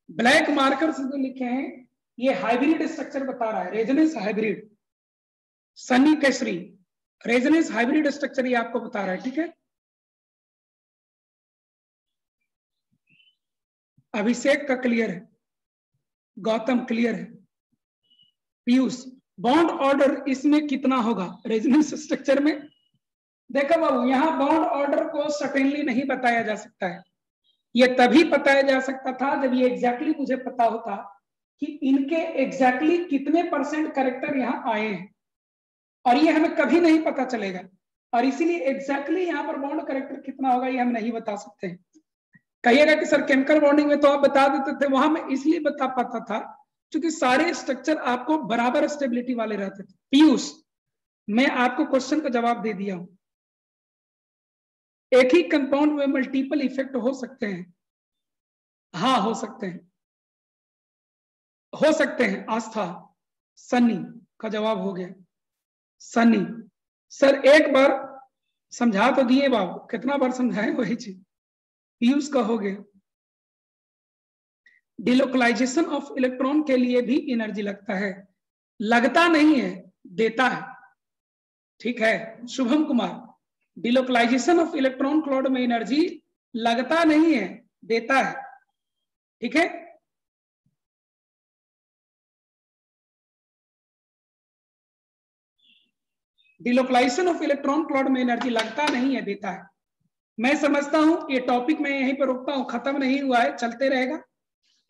ब्लैक मार्कर से जो लिखे हैं ये हाइब्रिड स्ट्रक्चर बता रहा है, resonance hybrid. Sunny Kesari, resonance hybrid structure ये आपको बता रहा है, ठीक है। अभिषेक का क्लियर है, गौतम क्लियर है। पीयूष, बॉन्ड ऑर्डर इसमें कितना होगा रेजोनेंस स्ट्रक्चर में? देखो बाबू, यहाँ बॉन्ड ऑर्डर को सर्टेनली नहीं बताया जा सकता है, ये तभी बताया जा सकता था जब ये एग्जैक्टली मुझे पता होता कि इनके एग्जैक्टली कितने % कैरेक्टर यहाँ आए हैं, और ये हमें कभी नहीं पता चलेगा, और इसीलिए एग्जैक्टली यहाँ पर बॉन्ड कैरेक्टर कितना होगा ये हम नहीं बता सकते हैं। कहिएगा कि सर केमिकल बॉन्डिंग में तो आप बता देते थे, वहां मैं इसलिए बता पाता था क्योंकि सारे स्ट्रक्चर आपको बराबर स्टेबिलिटी वाले रहते थे। पीयूष, मैं आपको क्वेश्चन का जवाब दे दिया हूं, एक ही कंपाउंड में मल्टीपल इफेक्ट हो सकते हैं। हाँ, हो सकते हैं, हो सकते हैं। आस्था, सन्नी का जवाब हो गया। सन्नी, सर एक बार समझा तो दिए बाबू, कितना बार समझाए वही चीज। पीयूष का हो गया। डिलोकलाइजेशन ऑफ इलेक्ट्रॉन के लिए भी एनर्जी लगता है, लगता नहीं है, देता है, ठीक है। Shubham Kumar, delocalisation of electron cloud में एनर्जी लगता नहीं है, देता है, ठीक है। डिलोकलाइजेशन ऑफ इलेक्ट्रॉन क्लाउड में एनर्जी लगता नहीं है, देता है। मैं समझता हूं ये टॉपिक मैं यहीं पर रोकता हूं, खत्म नहीं हुआ है, चलते रहेगा,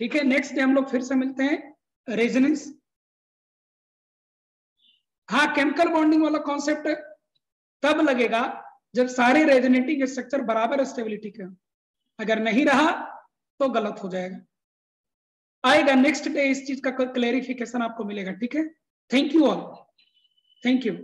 ठीक है। नेक्स्ट डे हम लोग फिर से मिलते हैं। रेजोनेंस, हाँ, केमिकल बॉन्डिंग वाला कॉन्सेप्ट तब लगेगा जब सारे रेजोनेटिंग स्ट्रक्चर बराबर स्टेबिलिटी के, अगर नहीं रहा तो गलत हो जाएगा। आएगा नेक्स्ट डे, इस चीज का क्लेरिफिकेशन आपको मिलेगा, ठीक है। Thank you all, thank you.